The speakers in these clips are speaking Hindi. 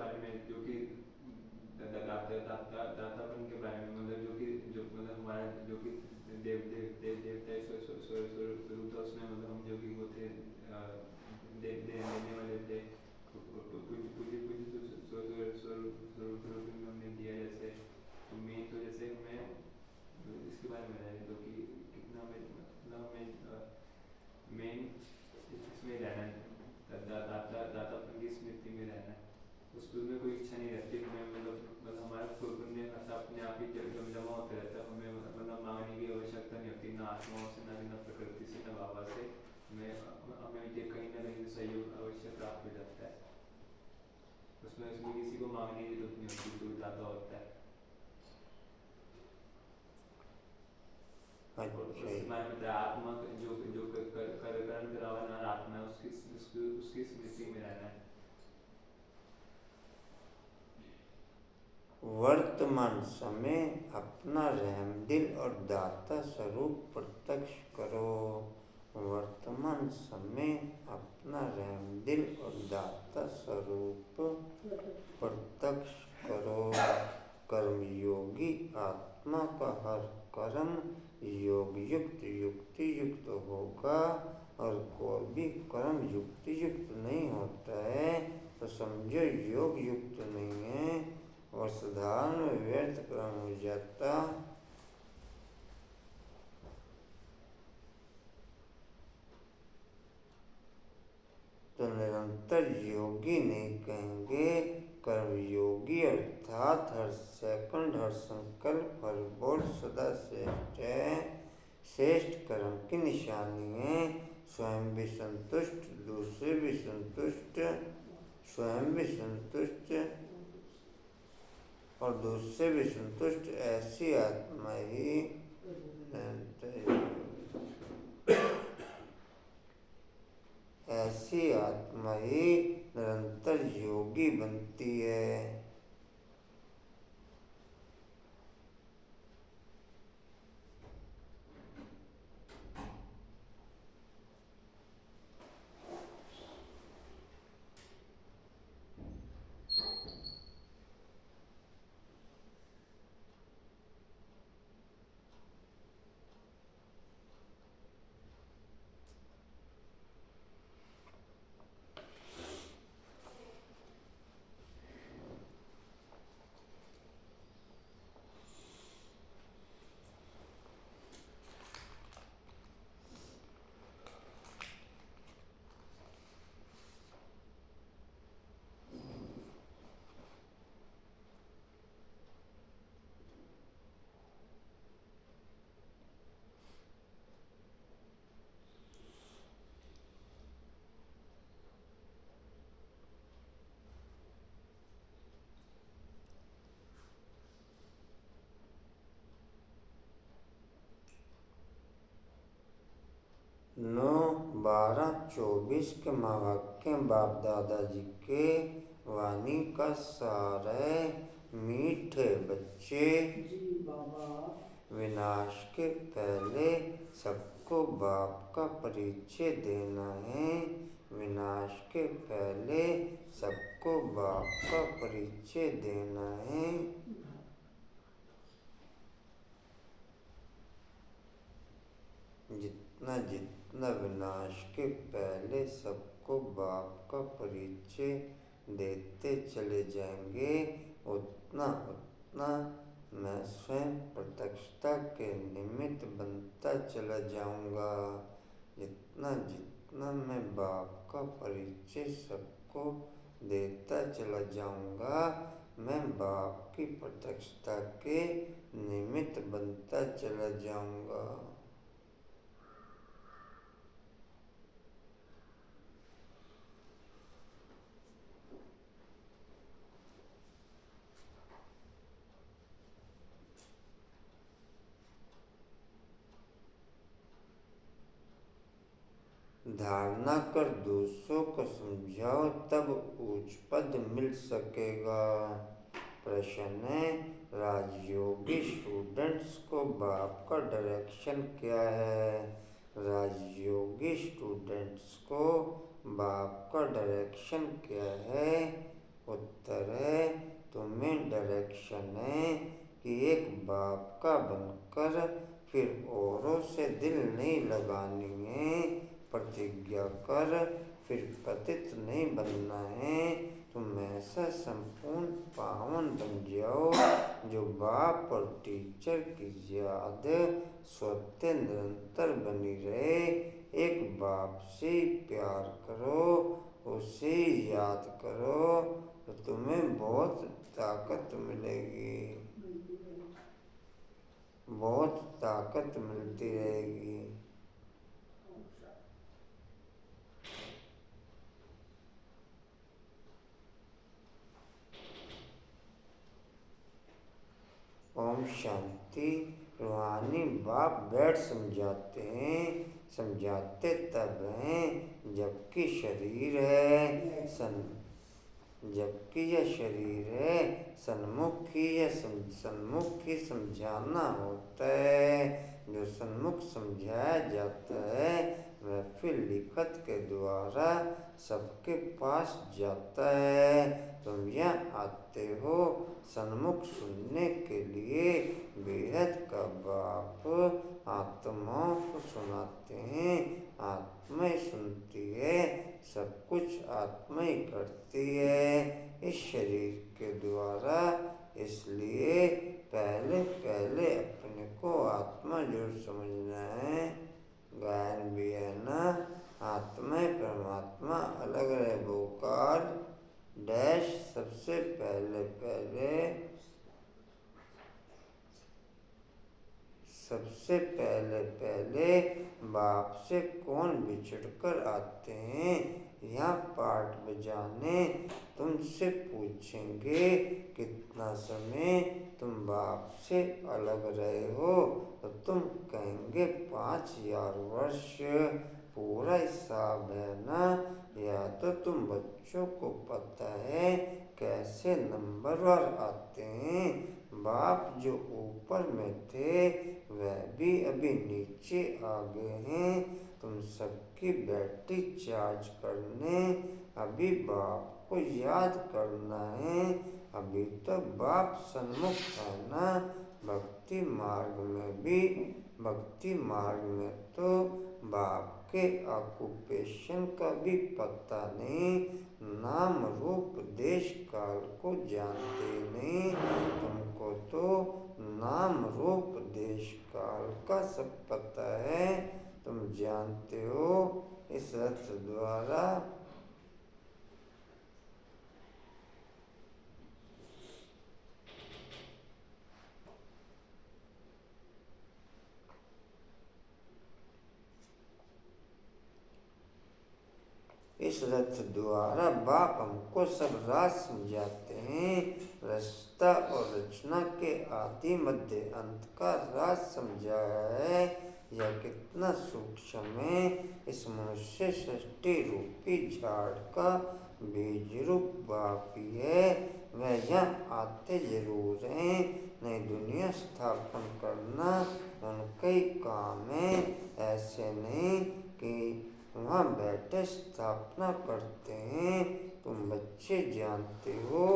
बारे में, जो कि दातापन के बारे में, मतलब जो मतलब हमारा जो कि देवता स्वरूप था, उसमें मतलब हम जो कि वो थे देने वाले थे, स्वरूप में हमने दिया। जैसे तो मेन तो जैसे हमें इसके बारे में है, जो कि कितना हमें मतलब हमें मेन इसमें रहना है, दातापन की स्मृति में रहना है। उसमें कोई इच्छा नहीं रहती हमें, मतलब हमारा पुण्य अपने आप ही जमा होते रहता है। हमें मतलब मांगने की आवश्यकता नहीं होती, ना आत्माओं से, ना प्रकृति से, ना बाबा से। हमें ये कहीं ना कहीं सहयोग अवश्य प्राप्त हो जाता है। उसमें किसी को मांगने की जरूरत नहीं होती, जो दाता होता है। और उसके बारे में आत्मा जो जो करण करावनार आत्मा है, उसकी स्मृति में रहना है। वर्तमान समय अपना रहमदिल और दाता स्वरूप प्रत्यक्ष करो। वर्तमान समय अपना रहमदिल और दाता स्वरूप प्रत्यक्ष करो। कर्मयोगी आत्मा का हर कर्म योग युक्त युक्ति युक्त होगा, और कोई भी कर्म युक्ति युक्त नहीं होता है तो समझो योग युक्त नहीं है, और साधारण व्यर्थ कर्म हो जाता। तो निरंतर योगी नहीं कहेंगे, कर्मयोगी अर्थात हर सेकंड हर संकल्प हर बोल सदा श्रेष्ठ है। श्रेष्ठ कर्म की निशानी है स्वयं भी संतुष्ट, दूसरे भी संतुष्ट, स्वयं भी संतुष्ट और दूसरे भी संतुष्ट। ऐसी आत्मा ही निरंतर योगी बनती है। नौ 12-24 के महावाक्य बाप दादाजी के वाणी का सार है। मीठे बच्चे, विनाश के पहले सबको बाप का परिचय देना है। विनाश के पहले सबको बाप का परिचय देना है। जितना विनाश के पहले सबको बाप का परिचय देते चले जाएंगे, उतना मैं स्वयं प्रत्यक्षता के निमित्त बनता चला जाऊंगा। जितना मैं बाप का परिचय सबको देता चला जाऊंगा, मैं बाप की प्रत्यक्षता के निमित्त बनता चला जाऊंगा। धारणा कर दूसरों को समझाओ, तब उच्च पद मिल सकेगा। प्रश्न है, राजयोगी स्टूडेंट्स को बाप का डायरेक्शन क्या है? राजयोगी स्टूडेंट्स को बाप का डायरेक्शन क्या है? उत्तर है, से दिल नहीं लगानी है, प्रतिज्ञा कर फिर पतित नहीं बनना है। तुम ऐसा संपूर्ण पावन बन जाओ जो बाप और टीचर की याद स्वतः निरंतर बनी रहे। एक बाप से प्यार करो, उसे याद करो तो तुम्हें बहुत ताकत मिलेगी, बहुत ताकत मिलती रहेगी। ओम शांति। रूहानी बाप बैठ समझाते तब हैं जबकि शरीर है जबकि यह शरीर है सन्मुख ही समझाना होता है। जो सन्मुख समझाया जाता है वह फिर लिखत के द्वारा सबके पास जाता है। तुम यहाँ आते हो सन्मुख सुनने के लिए। बेहद का बाप आत्माओं को सुनाते हैं, आत्मा ही सुनती है, सब कुछ आत्मा ही करती है इस शरीर के द्वारा। इसलिए पहले अपने को आत्मा जरूर समझना है। गायन भी है ना, आत्मा परमात्मा अलग रहे भूकाल डैश। सबसे पहले बाप से कौन बिछड़कर आते हैं यहाँ पाठ बजाने। तुमसे पूछेंगे कितना समय तुम बाप से अलग रहे हो तो तुम कहेंगे 5000 वर्ष। पूरा हिसाब है ना। या तो तुम बच्चों को पता है कैसे नंबरवार आते हैं। बाप जो ऊपर में थे वह भी अभी नीचे आ गए हैं तुम सबकी बैटरी चार्ज करने। अभी बाप को याद करना है। अभी तो बाप सन्मुख है ना। भक्ति मार्ग में तो बाप के ऑक्यूपेशन का भी पता नहीं। नाम रूप देश काल को जानते नहीं। तुमको तो नाम रूप देश काल का सब पता है। तुम जानते हो इस रथ द्वारा बाप हमको सब राज समझाते हैं। रचता और रचना के आदि मध्य अंत का राज समझाया है। यह कितना सूक्ष्म है। इस मनुष्य सृष्टि रूपी झाड़ का बीज रूप बाप ही है। वह यहाँ आते जरूर हैं। नई दुनिया स्थापन करना उनका ही काम है। ऐसे नहीं कि वहाँ बैठे स्थापना करते हैं। तुम बच्चे जानते हो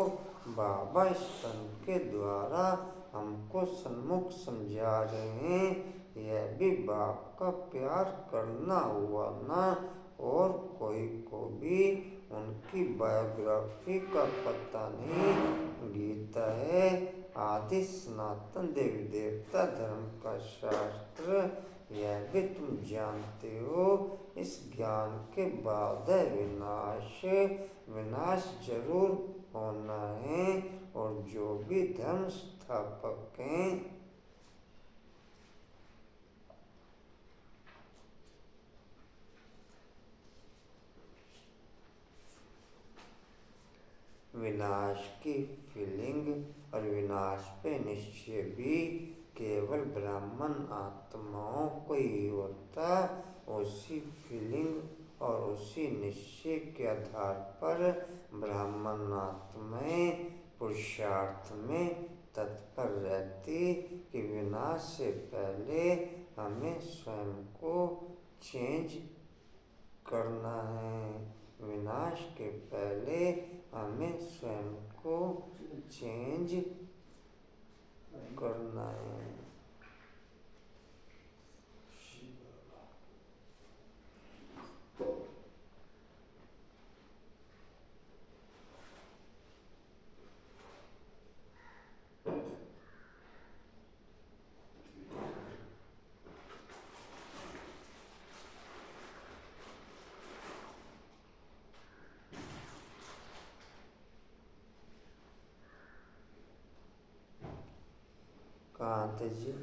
बाबा स्तन के द्वारा हमको सन्मुख समझा रहे हैं। यह भी बाप का प्यार करना हुआ ना। और कोई को भी उनकी बायोग्राफी का पता नहीं। गीता है आदि सनातन देवी देवता धर्म का शास्त्र। यह भी तुम जानते हो। इस ज्ञान के बाद विनाश जरूर होना है। और जो भी धर्म स्थापक हैं विनाश की फीलिंग और विनाश पे निश्चय भी केवल ब्राह्मण आत्माओं को ही होता। उसी फीलिंग और उसी निश्चय के आधार पर ब्राह्मण आत्माएं पुरुषार्थ में तत्पर रहती कि विनाश से पहले हमें स्वयं को चेंज करना है। विनाश के पहले हमें स्वयं को चेंज करना है। कांत जी।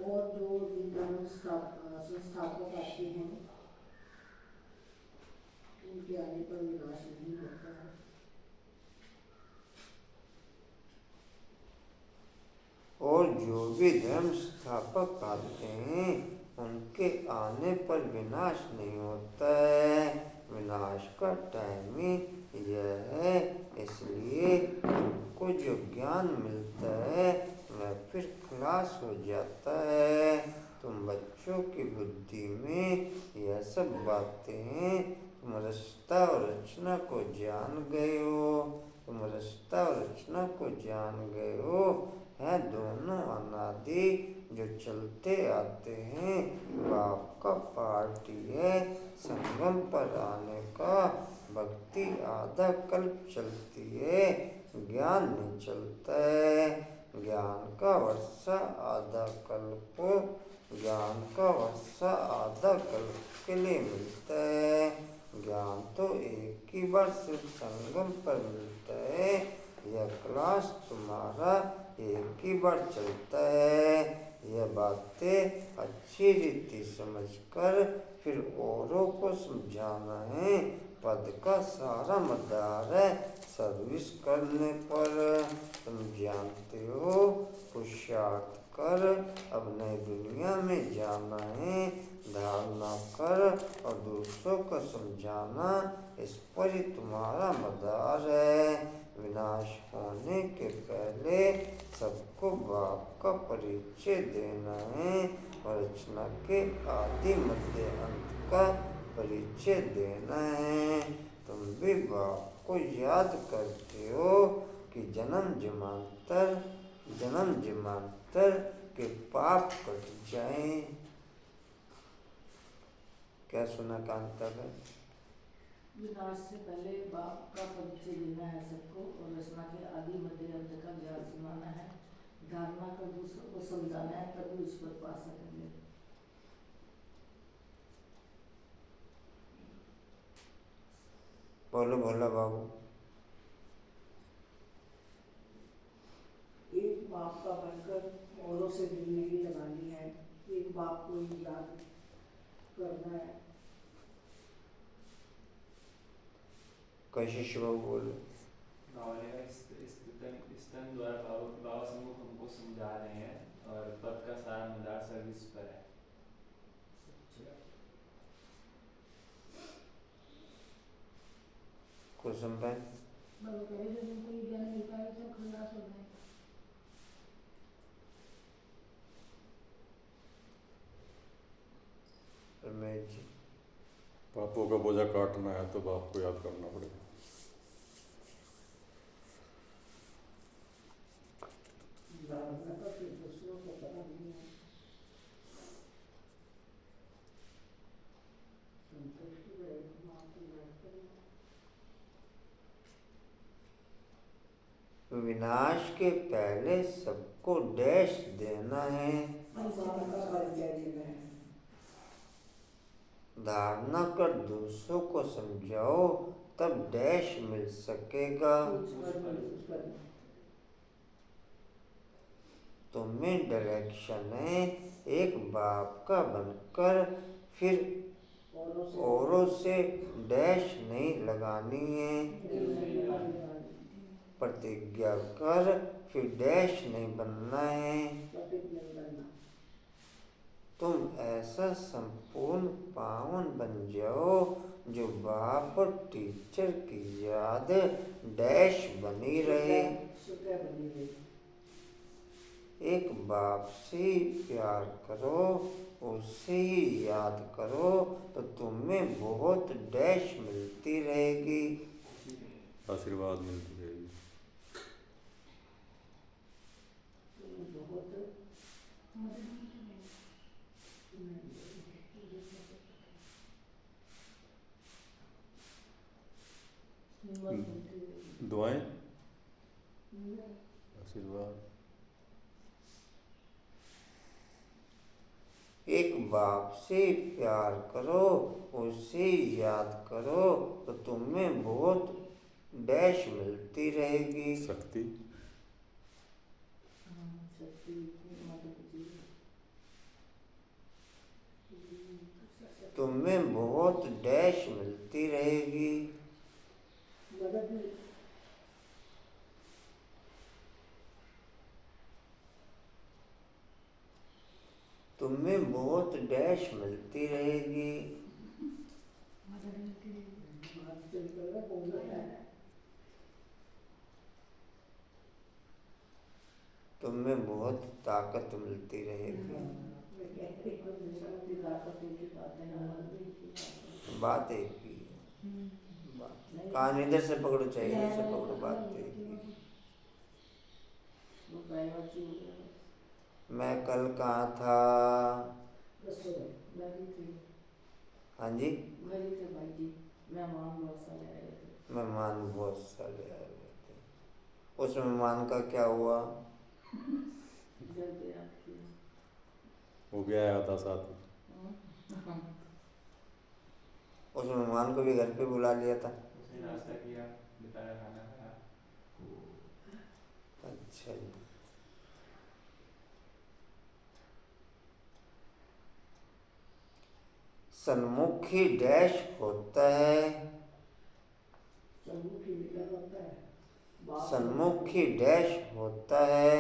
और जो विद्वान संस्थापक आते हैं उनके आने पर विनाश नहीं होता है। और जो भी धर्म स्थापक आते हैं उनके आने पर विनाश नहीं होता है। विनाश का टाइम ही यह है, इसलिए तुमको जो ज्ञान मिलता है वह फिर खलास हो जाता है। तुम बच्चों की बुद्धि में यह सब बातें हैं। तुम रचता और रचना को जान गए हो। तुम रचता और रचना को जान गए हो है दोनों अनादि जो चलते आते हैं। बाप का पार्ट है संगम पर आने का। भक्ति आधा कल्प चलती है, ज्ञान नहीं चलता है। ज्ञान का वर्षा आधा कल्प, ज्ञान का वर्षा आधा कल्प के लिए मिलता है। ज्ञान तो एक ही बार सिर्फ संगम पर मिलता है। यह क्लास तुम्हारा एक ही बार चलता है। यह बातें अच्छी रीति समझकर फिर औरों को समझाना है। पद का सारा मदार है सर्विस करने पर। तुम जानते हो पुरुषार्थ कर अब नई दुनिया में जाना है। धारणा कर और दूसरों को समझाना, इस पर ही तुम्हारा मदार है। विनाश होने के पहले सबको बाप का परिचय देना है और रचना के आदि मध्य अंत का परिचय देना है। तुम भी बाप को याद करते हो कि जन्म जन्मांतर के पाप कट जाएं। क्या सुना कांता है? विनाश से पहले बाप का परिचय देना है सबको और रचना के आदि मध्य अंत का ज्ञान सुनाना है। धारणा कर दूसरों को समझाना है, तभी ईश्वर पा सकेंगे। बोलो भोला बाबू। एक बाप का बनकर औरों से दिल नहीं लगानी है। एक बाप को ही याद करना है। कशिश बाबू बोले। इस तन द्वारा बाबा सम्मुख हमको समझा रहे हैं और पद का सारा मदार सर्विस पर है। कुसुम बहन। बाबा कह रहे थे जिनको ये ज्ञान मिलता है सब खलास हो गए। रमेश जी। पापों का बोझा काटना है तो बाप को याद करना पड़ेगा। विनाश के पहले सबको डैश देना है। धारणा कर दूसरों को समझाओ तब डैश मिल सकेगा। तुम्हें डायरेक्शन है एक बाप का बनकर फिर औरों से डैश नहीं लगानी है। प्रतिज्ञा कर फिर डैश नहीं बनना है। तुम ऐसा संपूर्ण पावन बन जाओ जो बाप और टीचर की याद डैश बनी रहे। एक बाप से प्यार करो, उससे ही याद करो तो तुम्हें बहुत डैश मिलती रहेगी। आशीर्वाद मिलती रहेगी। दुआएं आशीर्वाद। एक बाप से प्यार करो, उससे याद करो तो तुम्हें बहुत डैश मिलती रहेगी। शक्ति शक्ति माता पिता तुम्हें बहुत डैश मिलती रहेगी। मदद तुम्हें बहुत डैश मिलती रहेगी। तुम्हें बहुत ताकत मिलती रहेगी। बात एक ही है। कान इधर से पकड़ो चाहे इधर से पकड़ो, बात एक ही है। मैं कल कहाँ था? हाँ जी, मेहमान बहुत सारे आए हुए थे। उस मेहमान का क्या हुआ? वो भी आया था साथ में। उस मेहमान को भी घर पे बुला लिया था। उसने नाश्ता किया, दोपहर खाना खाया। अच्छा जी। सन्मुखी डैश होता है। सन्मुखी डैश होता है।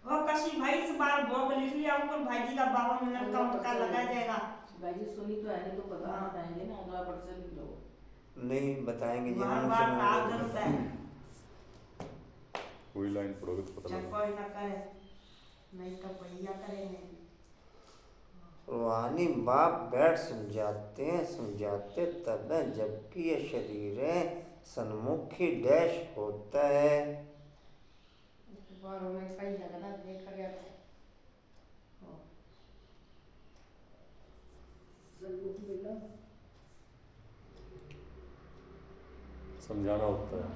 और कशी भाई इस बार भोग लिख लिया ऊपर भाईजी का 52 मिनट काउंट का लगाया जाएगा। भाईजी सुनी तो है नहीं तो पता बताएंगे ना, अगला पर्चा लिख लो। नहीं बताएंगे जी, बार हम बार सुनेंगे। कहा जरूरत है। पूरी लाइन पढ़ोगे तो पता लगेगा। कोई ना करे, नहीं तो बढ़िया करेंगे। रूहानी बाप बैठ समझाते तब है, जबकि यह शरीर है सन्मुखी डैश होता है। कई जगह देखा गया था। समझाना होता है।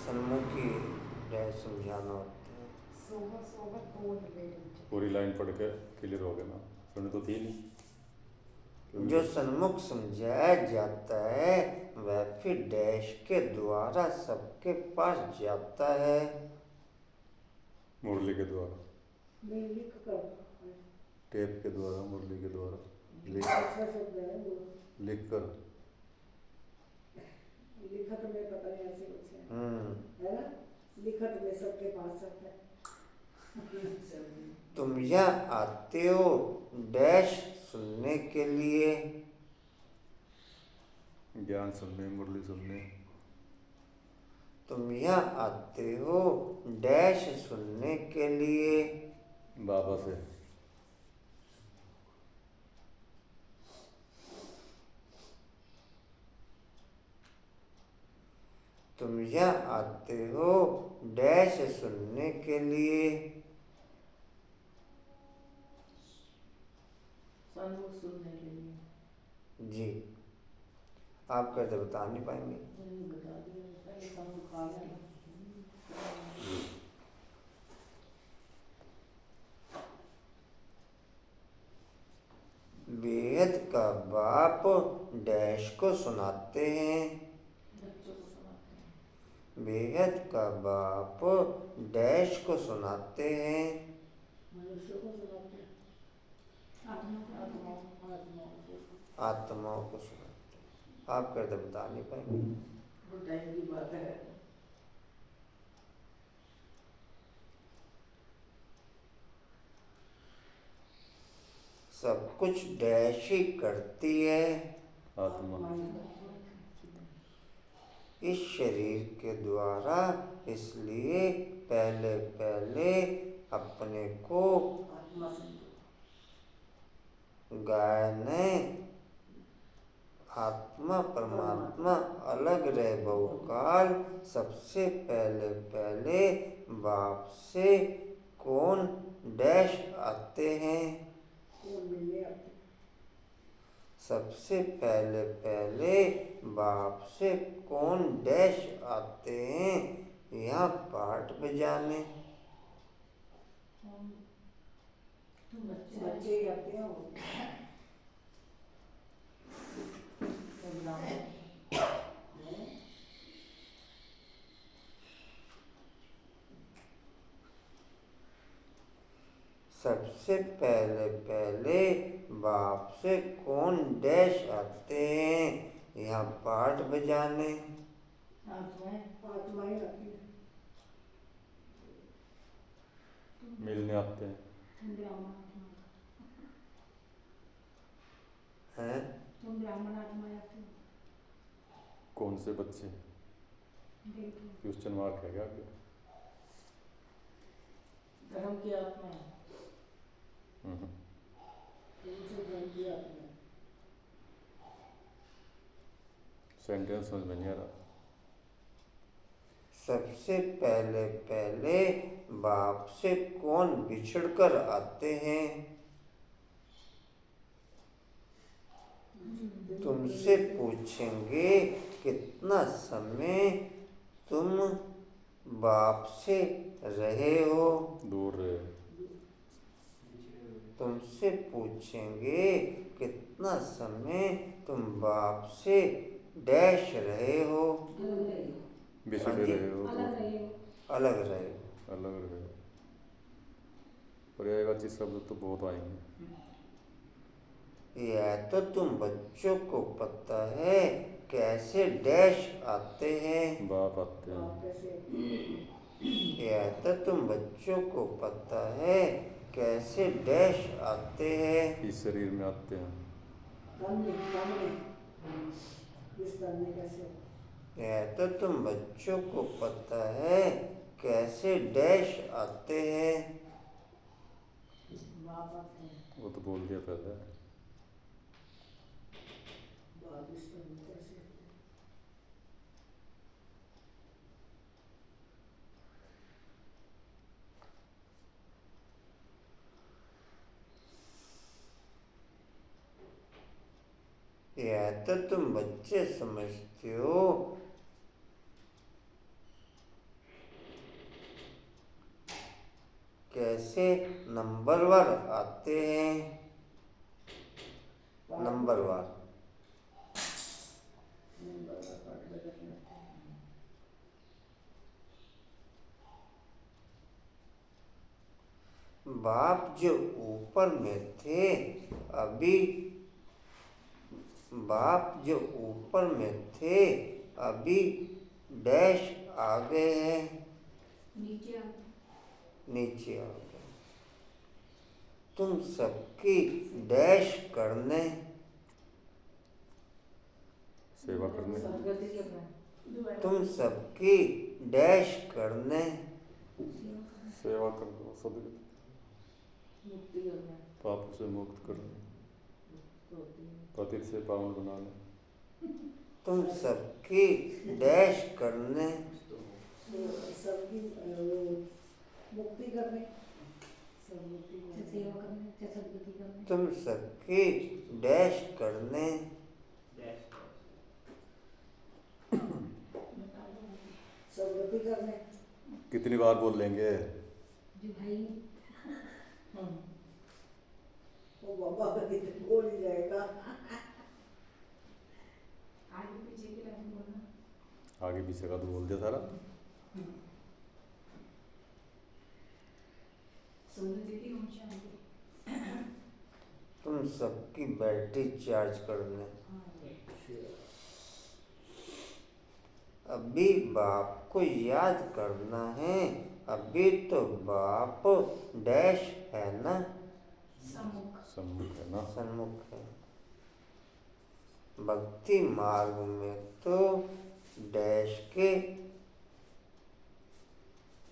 सन्मुखी डैश समझाना होता है। पूरी लाइन पढ़ के क्लियर हो गया ना, सुने तो थी नहीं। जो सन्मुख समझाया जाता है वह फिर डैश के द्वारा सबके पास जाता है। मुरली के द्वारा, टेप के द्वारा, मुरली के द्वारा लिख कर। लिखत में पता नहीं ऐसे कुछ है ना, लिखत में सबके पास जाता है। तुम यहाँ आते हो डैश सुनने के लिए। ज्ञान सुनने, मुरली सुनने। तुम यहाँ आते हो डैश सुनने के लिए। बाबा से। तुम यहाँ आते हो डैश सुनने के लिए। सन्मुख सुनने के लिए। जी, आप कहते बता नहीं पाएंगे। बता दिया पहले सन्मुख आ गया। बेहद का बाप डैश को सुनाते हैं। बच्चों को सुनाते हैं। बेहद का बाप डैश को सुनाते हैं। मनुष्य को सुनाते हैं। आत्माओं को सुनाते हैं। आप कहते बता नहीं पाएंगे। वो टाइम की बात है। सब कुछ डैश ही करती है। आत्मा। इस शरीर के द्वारा, इसलिए पहले पहले अपने को गाय ने आत्मा परमात्मा अलग रह बहुकाल सबसे पहले पहले बाप से कौन डैश आते हैं। सबसे पहले पहले बाप से कौन डैश आते हैं, यहाँ पाठ बजाने। बच्चे ही आते हैं वो। सबसे पहले पहले बाप से कौन डैश आते हैं यहाँ पाठ बजाने? आत्माएं आत्माएं आती है। मिलने आते हैं। तुम ब्राह्मण आत्मा हैं? तुम ब्राह्मण आत्मा आती हो। कौन से बच्चे? देखो क्वेश्चन मार्क है क्या आगे? धर्म की आत्माएं। हम्म। तुमसे धर्म की आत्मा है। सेंटेंस समझ में नहीं आ रहा। सबसे पहले पहले बाप से कौन बिछड़कर आते हैं? तुमसे पूछेंगे कितना समय तुम बाप से रहे हो? दूर रहे। तुमसे पूछेंगे कितना समय तुम बाप से डैश रहे हो? बिछड़े रहे हो, अलग रहे हो। अलग रहे हो। अलग रहे हो। पर्यायवाची शब्द तो बहुत आएंगे। यह तो तुम बच्चों को पता है कैसे डैश आते हैं। बाप आते हैं। आप कैसे यह तो तुम बच्चों को पता है कैसे डैश आते हैं। इस शरीर में आते हैं। तन में इस तन में कैसे यह तो तुम बच्चों को पता है कैसे डैश आते हैं। बाप आते हैं। वो तो बोल दिया पहले। बाप इस तन में कैसे यह तो तुम बच्चे समझते हो कैसे नंबरवार आते हैं। नंबरवार बाप जो ऊपर में थे अभी बाप जो ऊपर में थे अभी डैश आ गए हैं। नीचे नीचे आ गए। तुम सबकी डैश करने सेवा करने। सदगति करना। तुम सबकी डैश करने सेवा करना। सदगति। मुक्ति करना। पाप से मुक्त करने। होती है। पतित से पावन बनाने। तुम सबकी डैश करने सबकी मुक्ति करने सब मुक्ति सेवा करने सदगति करने तुम सबकी डैश करने सदगति करने कितनी बार बोल लेंगे? जी भाई वो बाबा कभी बोल ही जाएगा। आगे पीछे के लाइन बोलना। आगे पीछे का तो बोल दिया सारा। तुम सबकी बैटरी चार्ज करने अभी बाप को याद करना है। अभी तो बाप डैश है ना, सम्मुख है ना। सन्मुख है। भक्ति मार्ग में तो डैश के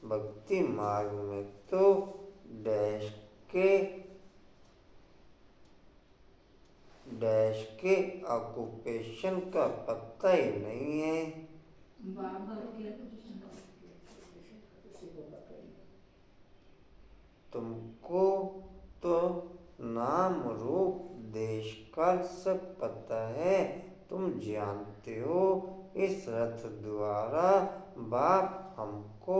भक्ति मार्ग में तो डैश के ऑक्यूपेशन का पता ही नहीं है। तुमको तो नाम रूप देश काल सब पता है। तुम जानते हो इस रथ द्वारा बाप हमको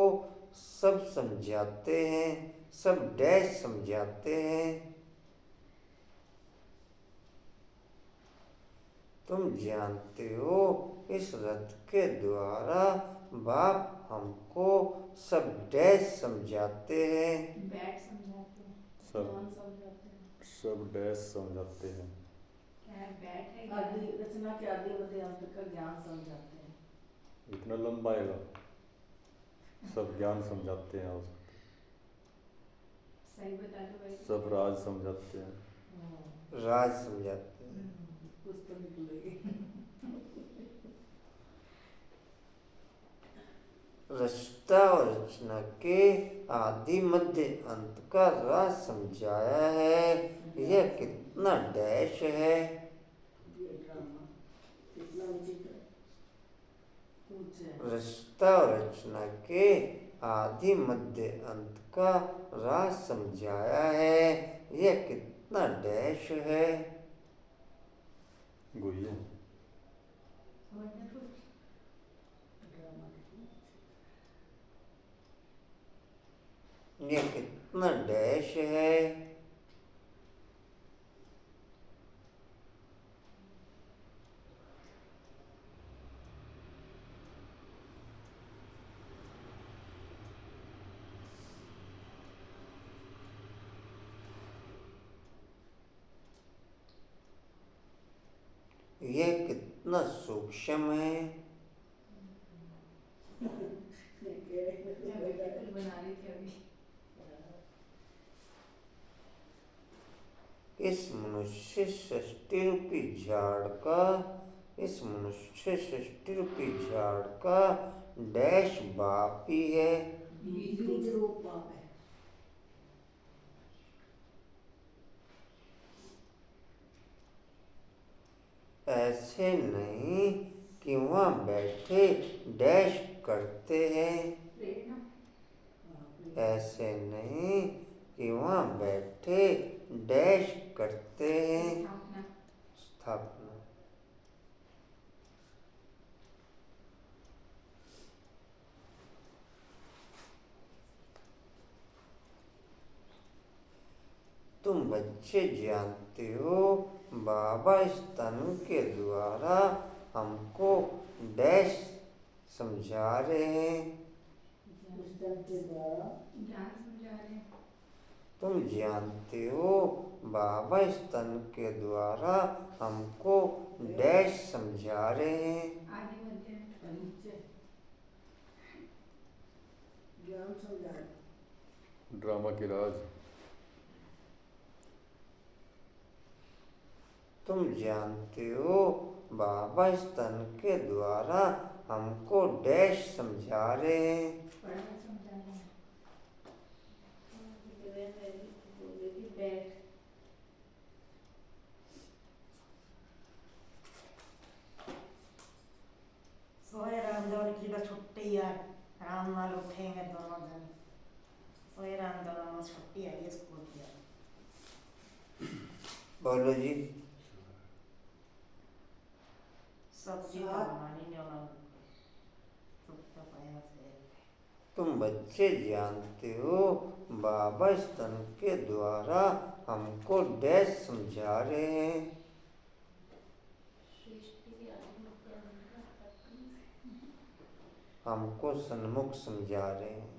सब समझाते हैं, सब डैश समझाते हैं। तुम जानते हो इस रथ के द्वारा बाप हमको सब डैश समझाते हैं। सब ज्ञान समझाते हैं। सब डैश समझाते हैं। आदि रचना के आदि मध्य अंत का ज्ञान समझाते हैं। इतना लंबा आएगा, सब ज्ञान समझाते हैं और सही बता दो भाई। सब राज समझाते हैं। राज समझाते हैं। कुछ तो निकलेगी। रचता और रचना के आदि मध्य अंत का राज समझाया है। यह कितना डैश है। ये ड्रामा कितना विचित्र है। कुछ है। रचता और रचना के आदि मध्य अंत का राज समझाया है। यह कितना डैश है। गुहिया समझना कुछ। ड्रामा कितना यह कितना डैश है। यह कितना सूक्ष्म है। कुछ बना रही थी अभी। इस मनुष्य सृष्टि रूपी झाड़ का, इस मनुष्य सृष्टि रूपी झाड़ का डैश बाप ही है। बीज रूप बाप है। ऐसे नहीं कि वहाँ बैठे डैश करते हैं। प्रेरणा। ऐसे नहीं कि वहाँ बैठे डैश करते हैं। स्थापना। स्थापना। तुम बच्चे जानते हो बाबा इस तनु के द्वारा हमको डैश समझा रहे हैं। उस तन के द्वारा ज्ञान समझा रहे हैं। तुम जानते हो बाबा इस तन के द्वारा हमको डैश समझा रहे हैं। आदि मध्य अंत। नीचे ज्ञान समझा रहे। ड्रामा की राज। तुम जानते हो बाबा इस तन के द्वारा हमको डैश समझा रहे हैं। पढ़ना समझा रहे हैं। बैठ। सोए रामदेव की तो छुट्टी यार। राम वाल उठेंगे दोनों जन। सोए रामदेव में छुट्टी आई है स्कूल की यार। बोलो जी। सब्जी तो बनानी नहीं होना। सुखता पाया से। तुम बच्चे जानते हो बाबा इस तन के द्वारा हमको डैश समझा रहे हैं। हमको सन्मुख समझा रहे हैं।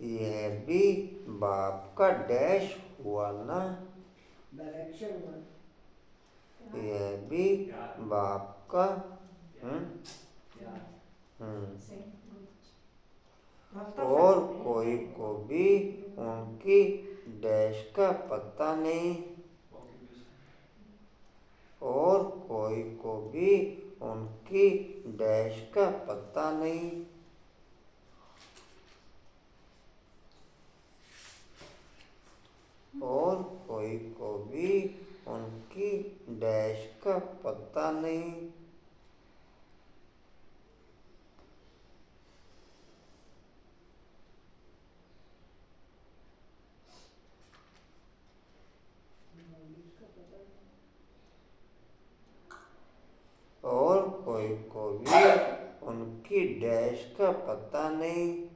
यह भी बाप का डैश हुआ ना। डायरेक्शन हुआ। यह भी बाप का और कोई को भी उनकी डैश का पता नहीं। और कोई को भी उनकी डैश का पता नहीं। और कोई को भी उनकी डैश का पता नहीं। और कोई को भी उनकी डैश का पता नहीं।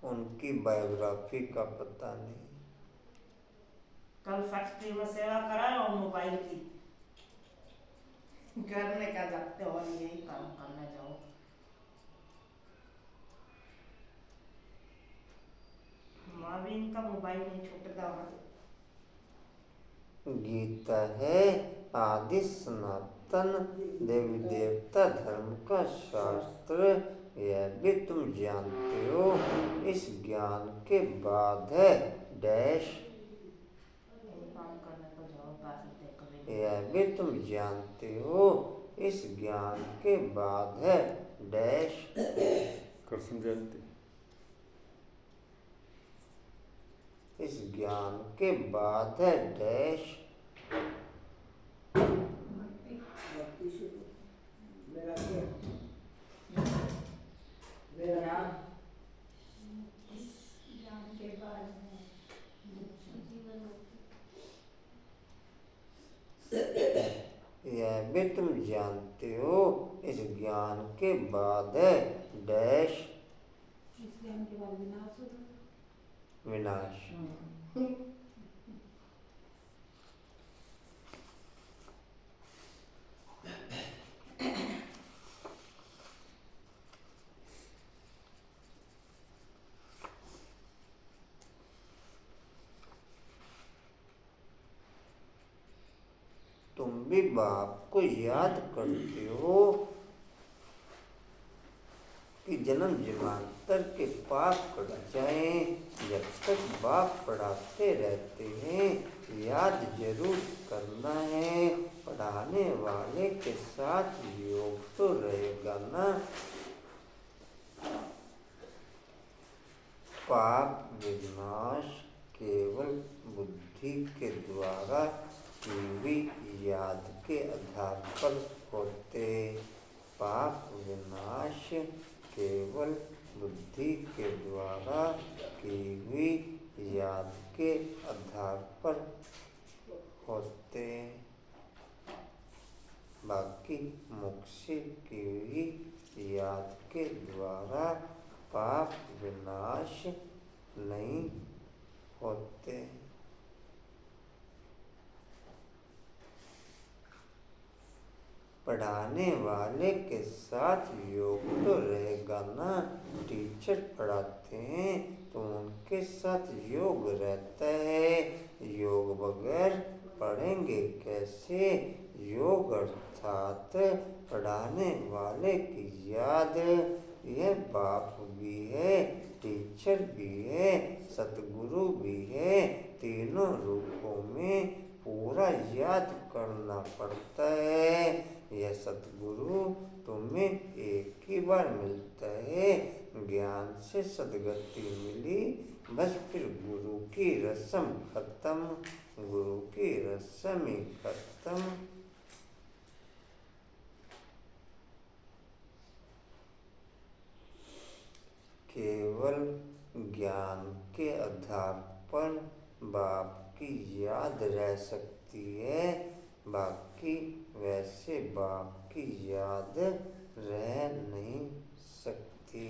उनकी बायोग्राफी का पता नहीं। कल फैक्ट्री में सेवा कराए और मोबाइल की करने का जाते हो और यही काम करने जाओ। माँ भी इनका मोबाइल नहीं छूटता है। गीता है आदि सनातन देवी देवता धर्म का शास्त्र, यह भी तुम जानते हो। इस ज्ञान के बाद है डैश, यही काम करने को जाओ बाकी कभी। यह भी तुम जानते हो। इस ज्ञान के बाद है डैश, कृष्ण जयंती। इस ज्ञान के बाद है डैश, भक्ति शुरू मेरा क्या मेरा ज्ञान ज्ञान के बाद में जीवन यह भी तुम जानते हो। इस ज्ञान के बाद है डैश, इस ज्ञान के बाद विनाश होगा। विनाश। तुम भी बाप को याद करते हो कि जन्म जन्मांतर के पाप कट जाएं। जब तक बाप पढ़ाते रहते हैं याद जरूर करना है। पढ़ाने वाले के साथ योग तो रहेगा ना। पाप विनाश केवल बुद्धि के द्वारा की हुई याद के आधार पर होते। पाप विनाश केवल बुद्धि के द्वारा की हुई याद के आधार पर होते। बाकी मुख से की हुई याद के द्वारा पाप विनाश नहीं होते। पढ़ाने वाले के साथ योग तो रहेगा ना। टीचर पढ़ाते हैं तो उनके साथ योग रहता है। योग बगैर पढ़ेंगे कैसे। योग अर्थात पढ़ाने वाले की याद। यह बाप भी है, टीचर भी है, सतगुरु भी है। तीनों रूपों में पूरा याद करना पड़ता है। यह सतगुरु तुम्हें एक ही बार मिलता है। ज्ञान से सदगति मिली बस फिर गुरु की रस्म खत्म। गुरु की रस्म ही खत्म। केवल ज्ञान के आधार पर बाप की याद रह सकती है। बाकी वैसे बाप की याद रह नहीं सकती।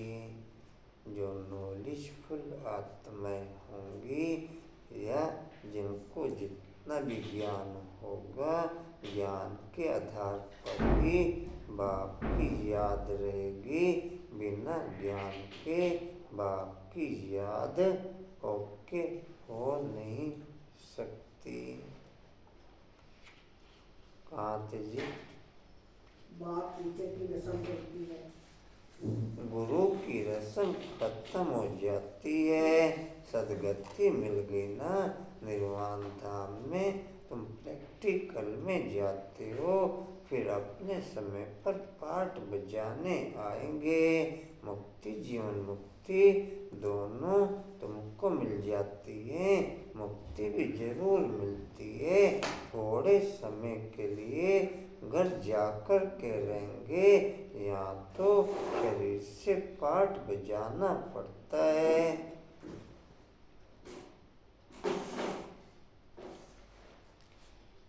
जो नॉलेजफुल आत्माएं होंगी या जिनको जितना भी ज्ञान होगा ज्ञान के आधार पर ही बाप की याद रहेगी। बिना ज्ञान के बाप की याद ओके हो नहीं सकती। कांत जी, बाप टीचर की रस्म होती है। गुरु की रस्म खत्म हो जाती है। सदगति मिल गई ना। निर्वाण धाम में तुम प्रैक्टिकल में जाते हो। फिर अपने समय पर पाठ बजाने आएंगे। मुक्ति जीवन मुक्ति दोनों तुमको मिल जाती है। मुक्ति भी जरूर मिलती है। थोड़े समय के लिए घर जाकर के रहेंगे। यहाँ तो शरीर से पाठ बजाना पड़ता है।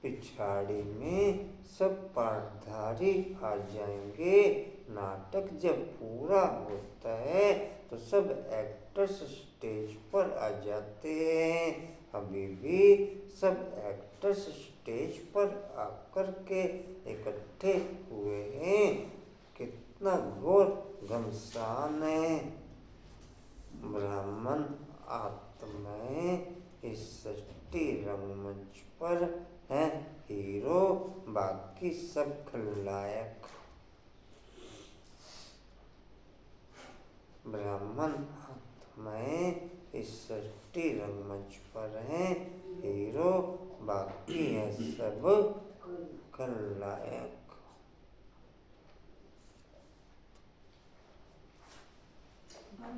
पिछाड़ी में सब पाठधारी आ जाएंगे। नाटक जब पूरा होता है तो सब एक्टर्स स्टेज पर आ जाते हैं। अभी भी सब एक्टर्स स्टेज पर आकर के इकट्ठे हुए हैं। कितना घोर घमसान है। ब्राह्मण आत्माएं इस सृष्टि रंगमंच पर हैं हीरो, बाकी सब खलनायक। ब्राह्मण आत्माएं इस सृष्टि रंगमंच पर हैं हीरो, बाकी है सब खलनायक।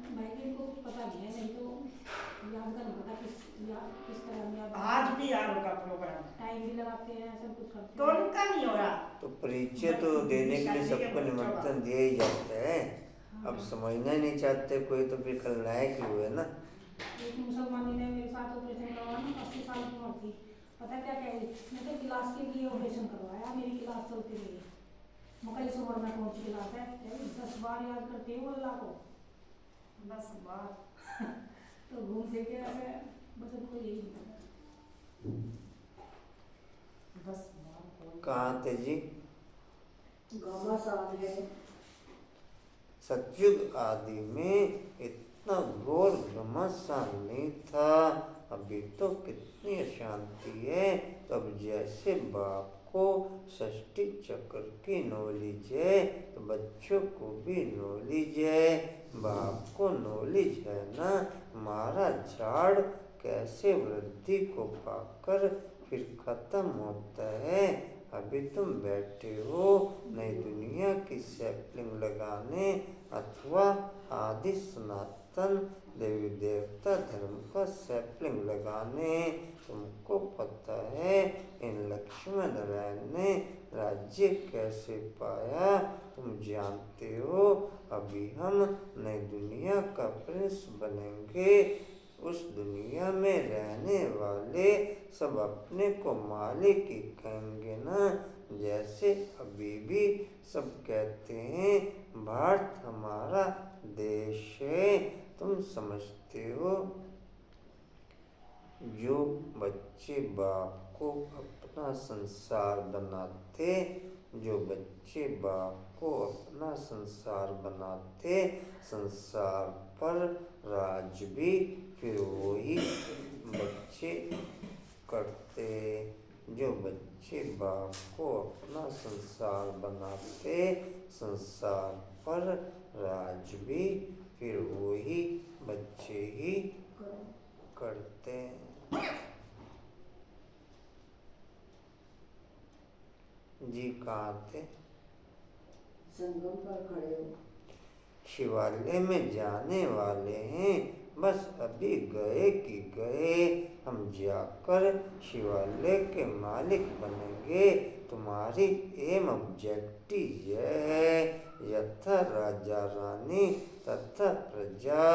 भाई को पता नहीं है, नहीं तो याद का नहीं पता किस तरह याद। आज भी यार होगा प्रोग्राम, टाइम भी लगाते हैं, सब कुछ करते तो उनका नहीं हो रहा। तो परिचय तो देने के लिए सबको निमंत्रण दिया ही जाता है। अब समझना ही नहीं चाहते कोई, तो फिर खलनायक ही हुए ना। एक मुसलमानी ने मेरे साथ ऑपरेशन करवाया, 80 साल की उम्र थी। पता क्या कह रही, मैं तो गिलास के लिए ऑपरेशन करवाया, मेरी गिलास चलती रही। मगर इस उम्र में कौन सी गिलास है, 10 बार याद करते हो अल्लाह को, 10 बार। तो घूम फिर के ऐसे बस उनको यही पता, 10 बार। कहाँ थे जी? घमासान है। सतयुग आदि में इतना घोर घमासान नहीं था। अभी तो कितनी अशांति है। तो अब जैसे बाप को षष्ठी चक्र की नॉलेज है, तो बच्चों को भी नॉलेज है। बाप को नॉलेज है ना, हमारा झाड़ कैसे वृद्धि को पाकर फिर खत्म होता है। अभी तुम बैठे हो नई दुनिया की सैपलिंग लगाने, अथवा आदि सनातन देवी देवता धर्म का सैपलिंग लगाने। तुमको पता है इन लक्ष्मण नारायण ने राज्य कैसे पाया, तुम जानते हो। अभी हम नई दुनिया का प्रिंस बनेंगे। उस दुनिया में रहने वाले सब अपने को मालिक ही कहेंगे ना। जैसे अभी भी सब कहते हैं भारत हमारा देश है। तुम समझते हो, जो बच्चे बाप को अपना संसार बनाते, जो बच्चे बाप को अपना संसार बनाते, संसार पर राज भी फिर वही बच्चे करते। जो बच्चे बाप को अपना संसार बनाते, संसार पर राज भी फिर वही बच्चे ही करते। जी कहाँ थे? संगम पर खड़े हो। शिवालय में जाने वाले हैं, बस अभी गए कि गए। हम जाकर शिवालय के मालिक बनेंगे। तुम्हारी एम ऑब्जेक्टिव यह है, यथा राजा रानी तथा प्रजा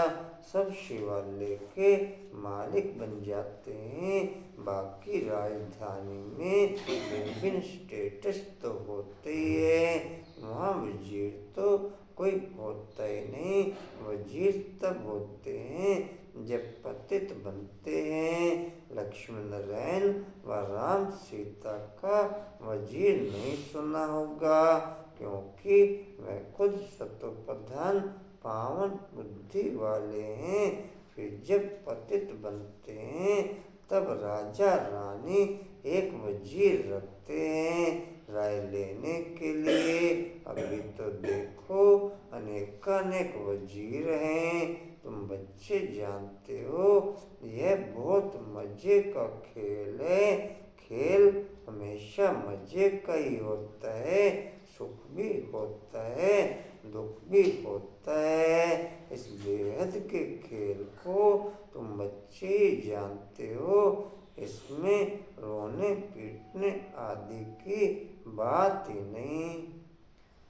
सब शिवालय के मालिक बन जाते हैं। बाकी राजधानी में विभिन्न स्टेटस तो होते ही है, वहाँ वजीर तो कोई होता ही नहीं। वजीर तब होते हैं जब पतित बनते हैं। लक्ष्मण नारायण व राम सीता का वजीर नहीं सुना होगा, क्योंकि वह खुद सतोप्रधान पावन बुद्धि वाले हैं। फिर जब पतित बनते हैं तब राजा रानी एक वजीर रखते हैं राय लेने के लिए। अभी तो देखो अनेकानेक वजीर हैं। तुम बच्चे जानते हो, यह बहुत मजे का खेल है। खेल हमेशा मजे का ही होता है, सुख भी होता है, दुख भी होता है। इस बेहद के खेल को तुम बच्चे जानते हो। इसमें रोने पीटने आदि की बात ही नहीं।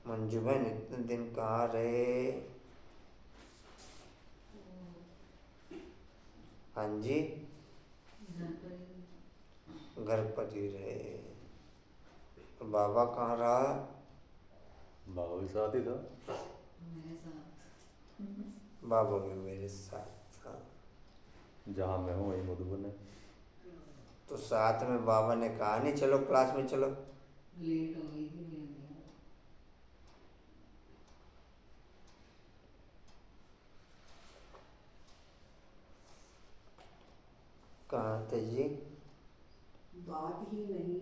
मंजू बहन इतने दिन कहाँ रहे? हाँ जी, घर पर ही रहे। तो बाबा कहाँ रहा? बाबा भी साथ ही था। मेरे साथ। बाबा भी मेरे साथ था। जहाँ मैं हूँ वहीं मधुबन है। तो साथ में बाबा ने कहा नहीं चलो क्लास में चलो। लेट हो गई थी मैं भी। कहाँ थे जी? बात ही नहीं,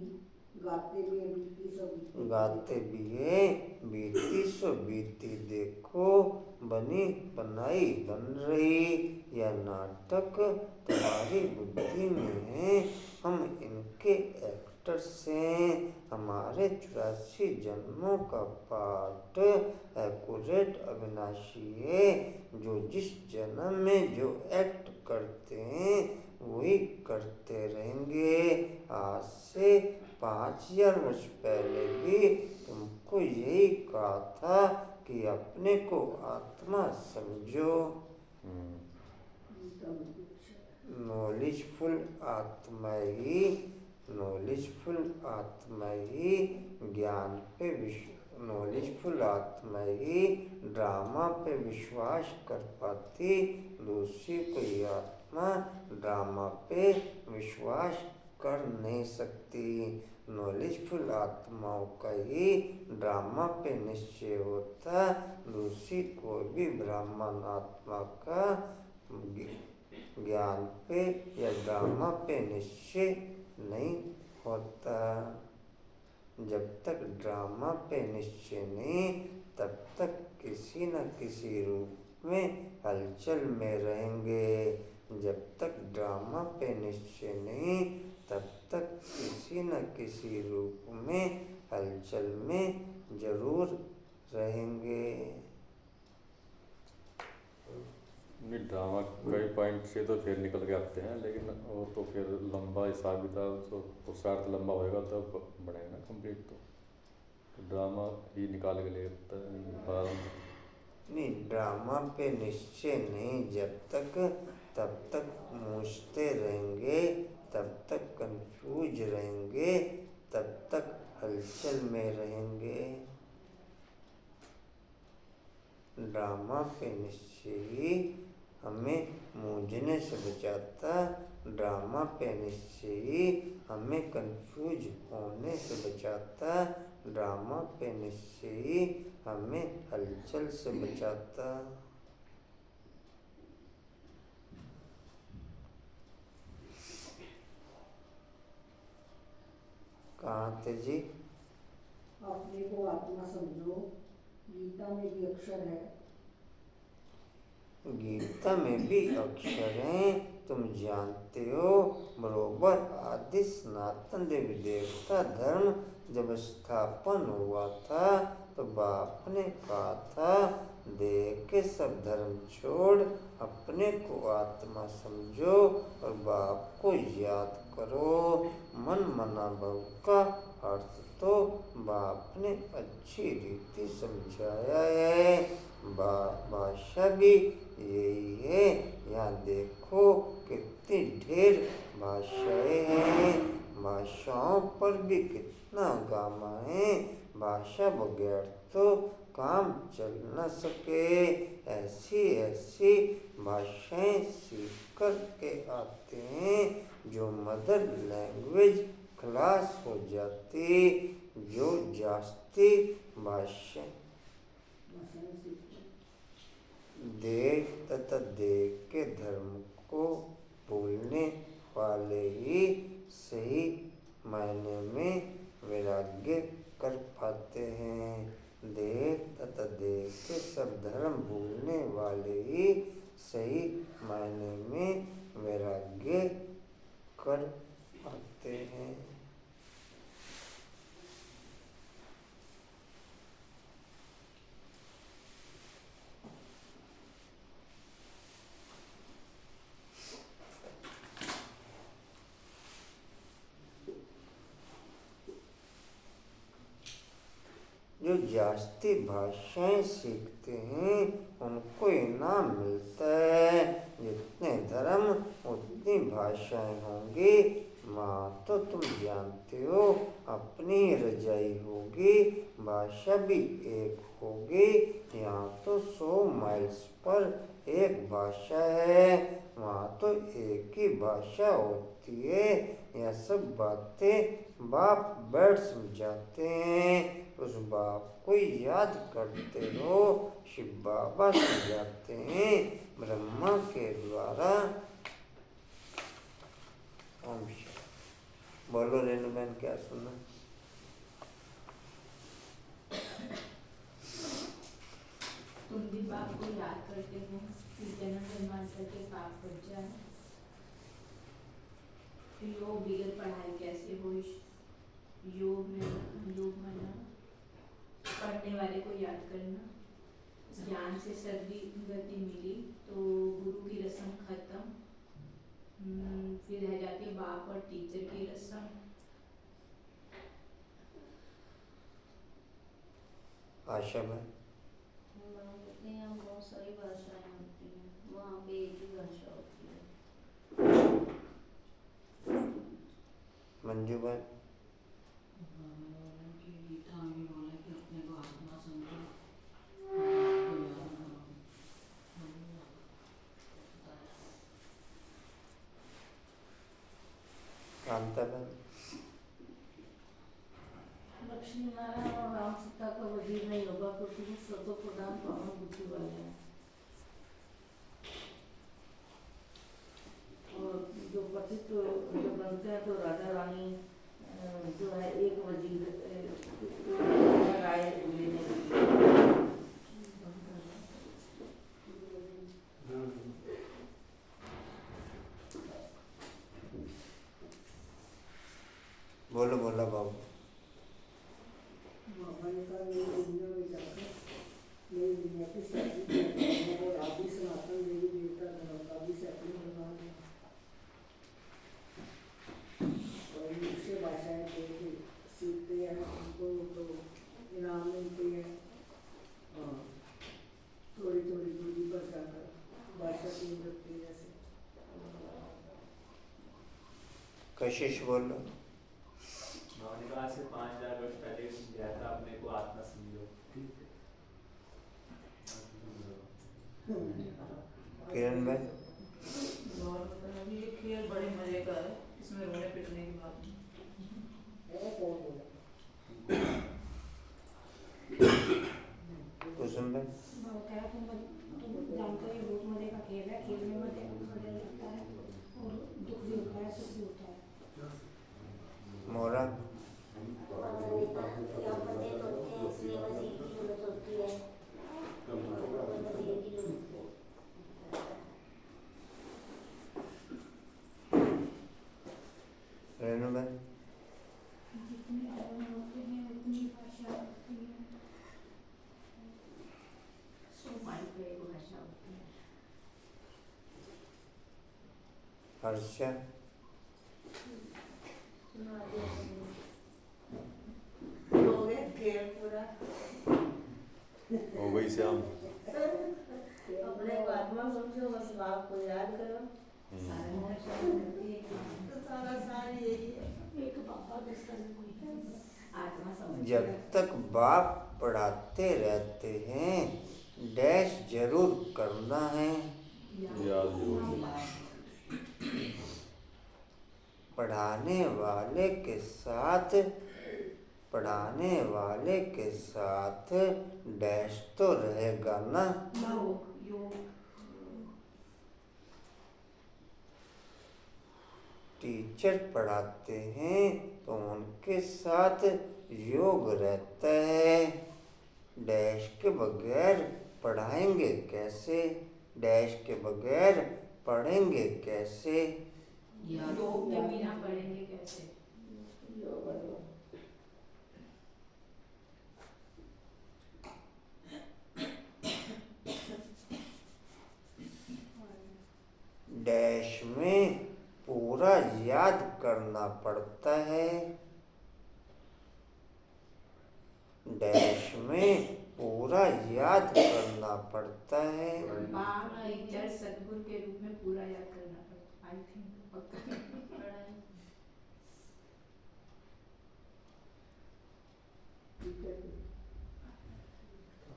गाते भी हैं, बीती सो बीती। गाते भी है बीती सो बीती, देखो बनी बनाई बन रही, यह नाटक तुम्हारी बुद्धि में है, हम इनके एक्टर्स हैं, हमारे 84 जन्मों का पाठ एक्यूरेट अविनाशी है, जो जिस जन्म में जो एक्ट करते हैं वही करते रहेंगे। आज से 5000 वर्ष पहले भी तुमको यही कहा था कि अपने को आत्मा समझो। नॉलेजफुल आत्मा ही ज्ञान पे नॉलेजफुल आत्मा ही ड्रामा पे विश्वास कर पाती, दूसरी कोई आत्मा ड्रामा पे विश्वास कर नहीं सकती। नॉलेजफुल आत्माओं का ही ड्रामा पे निश्चय होता, दूसरी कोई भी ब्राह्मण आत्मा का ज्ञान पे या ड्रामा पे निश्चय नहीं होता। जब तक ड्रामा पे निश्चय नहीं तब तक किसी न किसी रूप में हलचल में रहेंगे। जब तक ड्रामा पे निश्चय नहीं तब तक किसी न किसी रूप में हलचल में जरूर रहेंगे। नहीं, ड्रामा कई पॉइंट से तो फिर निकल के आते हैं, लेकिन वो तो फिर लंबा हिसाब किताब तो पुरुषार्थ लंबा होएगा तब बढ़ेगा ना कंप्लीट। तो ड्रामा ही निकाल के ले नहीं, ड्रामा पे निश्चय नहीं जब तक तब तक मूझते रहेंगे, तब तक कंफ्यूज रहेंगे, तब तक हलचल में रहेंगे। ड्रामा पे निश्चय ही हमें मूझने से बचाता, ड्रामा पे निश्चय ही हमें कंफ्यूज होने से बचाता, ड्रामा पे निश्चय ही हमें हलचल से बचाता। कहाँ थे जी? अपने को आत्मा समझो, गीता में भी अक्षर है। गीता में भी अक्षर हैं, तुम जानते हो। बरोबर आदि सनातन देवी देवता धर्म जब स्थापन हुआ था तो बाप ने कहा था, देह के सब धर्म छोड़ अपने को आत्मा समझो और बाप को याद करो। मन मना भव का अर्थ तो बाप ने अच्छी रीति समझाया है। भाषा भी यही है। यहाँ देखो कितनी ढेर भाषाएं हैं, भाषाओं पर भी कितना गामा है। भाषा बगैर तो काम चल न सके। ऐसी ऐसी भाषाएं सीख कर के आते हैं जो मदर लैंग्वेज क्लास हो जाती। जो जास्ती भाषा देह तथा देह के धर्म को भूलने वाले ही सही मायने में वैराग्य कर पाते हैं। देह तथा देह के सब धर्म भूलने वाले ही सही मायने में वैराग्य कर पाते हैं। जो जास्ती भाषाएं सीखते हैं उनको इनाम मिलता है। जितने धर्म उतनी भाषाएं होंगी। माँ तो तुम जानते हो अपनी रजाई होगी, भाषा भी एक होगी। यहाँ तो 100 माइल्स पर एक भाषा है, वहाँ तो एक ही भाषा होती है। यह सब बातें बाप बैठ समझाते हैं। उस बाप को याद करते रहो। शिव बाबा समझाते हैं ब्रह्मा के द्वारा। ओम शांति। बोलो रेणु बहन, क्या सुना? तुम भी बाप को याद करते हो कि जन्म जन्मांतर के पाप कट जाए। योग बिगड़ पढ़ाई कैसे हो? योग माना पढ़ने वाले को याद करना। ज्ञान से सर्दी गति मिली तो गुरु की रस्म खत्म। फिर रह जाती है बाप और टीचर की रस्म। आशा बहन, यहाँ बहुत सारी भाषाएं होती हैं, वहाँ पे एक ही भाषा होती है। मंजू बहन, गीता में बोला कि अपने को आत्मा समझो। कांता बहन, लक्ष्मी नारायण और राम सीता का वजीर नहीं होगा क्योंकि वो सतो प्रधान पावन बुद्धि वाले हैं। और जो पतित जो बनते हैं तो राजा रानी जो है एक वजीर राय लेने के लिए। बोलो बोला बाबू। बाबा ने कहा मेरी दुनिया में जाकर मेरी दुनिया की सेटिंग और आदि सनातन देवी देवता धर्म का भी सेटिंग करवा दें। और दूसरे भाषाएं जो सीखते हैं उनको तो इनाम मिलते हैं। और थोड़ी थोड़ी दूरी पर जाकर भाषा चेंज होती है। जैसे कशिश बोलो। उन्होंने कहा से 5000 वर्ष पहले दिया था अपने को आत्मा समझो। किरण भाई, ये खेल बड़े मजे का है, इसमें रोने पिटने की बात नहीं। कुसुम भाई, तुम जानते हो ये बहुत मजे का खेल है। खेल में मजे लगता है और दुख भी होता है, सुख भी होता है। मोरा, रेणु भाई, जितनी अवयव होते हैं उतनी भाषा होती है। माइंड पे एक भाषा होती है। हर्षा, हो गया खेल पूरा। हो गई श्याम। अपने को आत्मा समझो, बस बाप को याद करो। सारी भाषा होती है तो सारा सारी यही है। एक बाबा दूसरा कोई आत्मा समझ जब तक बाप पढ़ाते रहते हैं डैश जरूर करना है। याद जरूर। पढ़ाने वाले के साथ डैश तो रहेगा ना। टीचर पढ़ाते हैं तो उनके साथ योग रहता है। डैश के बगैर पढ़ाएंगे कैसे? डैश के बगैर पढ़ेंगे कैसे? योग के बिना पढ़ेंगे कैसे? डैश में पूरा याद करना पड़ता है। डैश में पूरा याद करना पड़ता है। बाप टीचर सदगुरु के रूप में पूरा याद करना पड़ता है। आई थिंक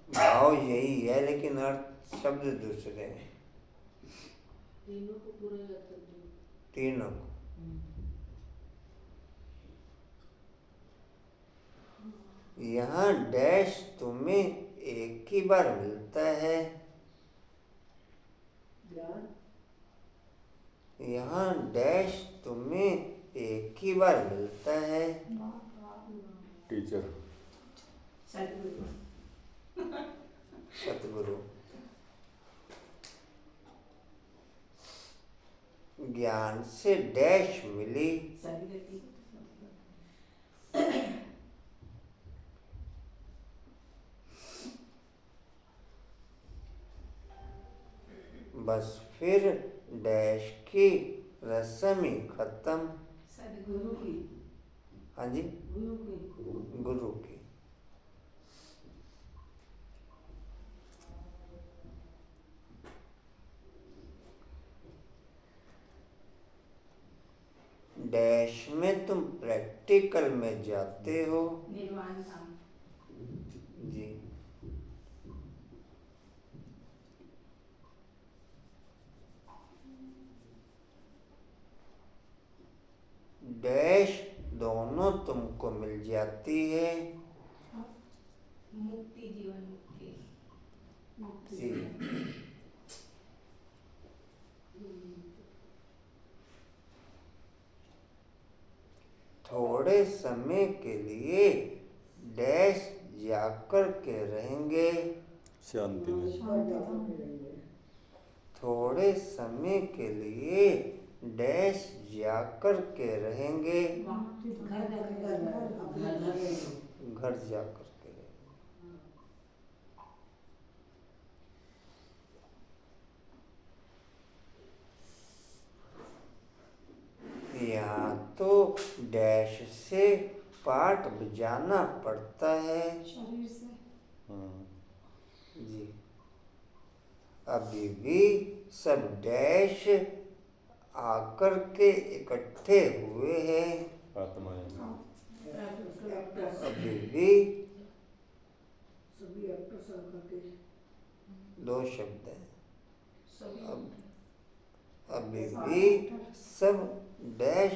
भाव यही है लेकिन अर्थ शब्द दूसरे हैं। तीनों को पूरा याद कर दो। तीनों को। यहाँ डैश तुम्हें एक ही बार मिलता है। ज्ञान यहाँ डैश तुम्हें एक ही बार मिलता है। टीचर। सदगुरु। सतगुरु। ज्ञान से डैश मिली। सदगति। बस फिर डैश की रस्म ही खत्म। सदगुरु की। हाँ जी, गुरु की। गुरु की। डैश में तुम प्रैक्टिकल में जाते हो। निर्वाण धाम। जी। डैश दोनों तुमको मिल जाती है। मुक्ति, जीवन मुक्ति। जी। थोड़े समय के लिए डैश जाकर के रहेंगे। शांति में। थोड़े समय के लिए डैश जाकर के रहेंगे। घर घर जाकर के रहेंगे। यहाँ तो डैश से पाठ बजाना पड़ता है। शरीर से। जी। अभी भी सब डैश आकर के इकट्ठे हुए हैं। आत्माएं। अभी भी सभी एक्टर्स आकर के दो शब्द हैं। सभी। अभी भी सब डैश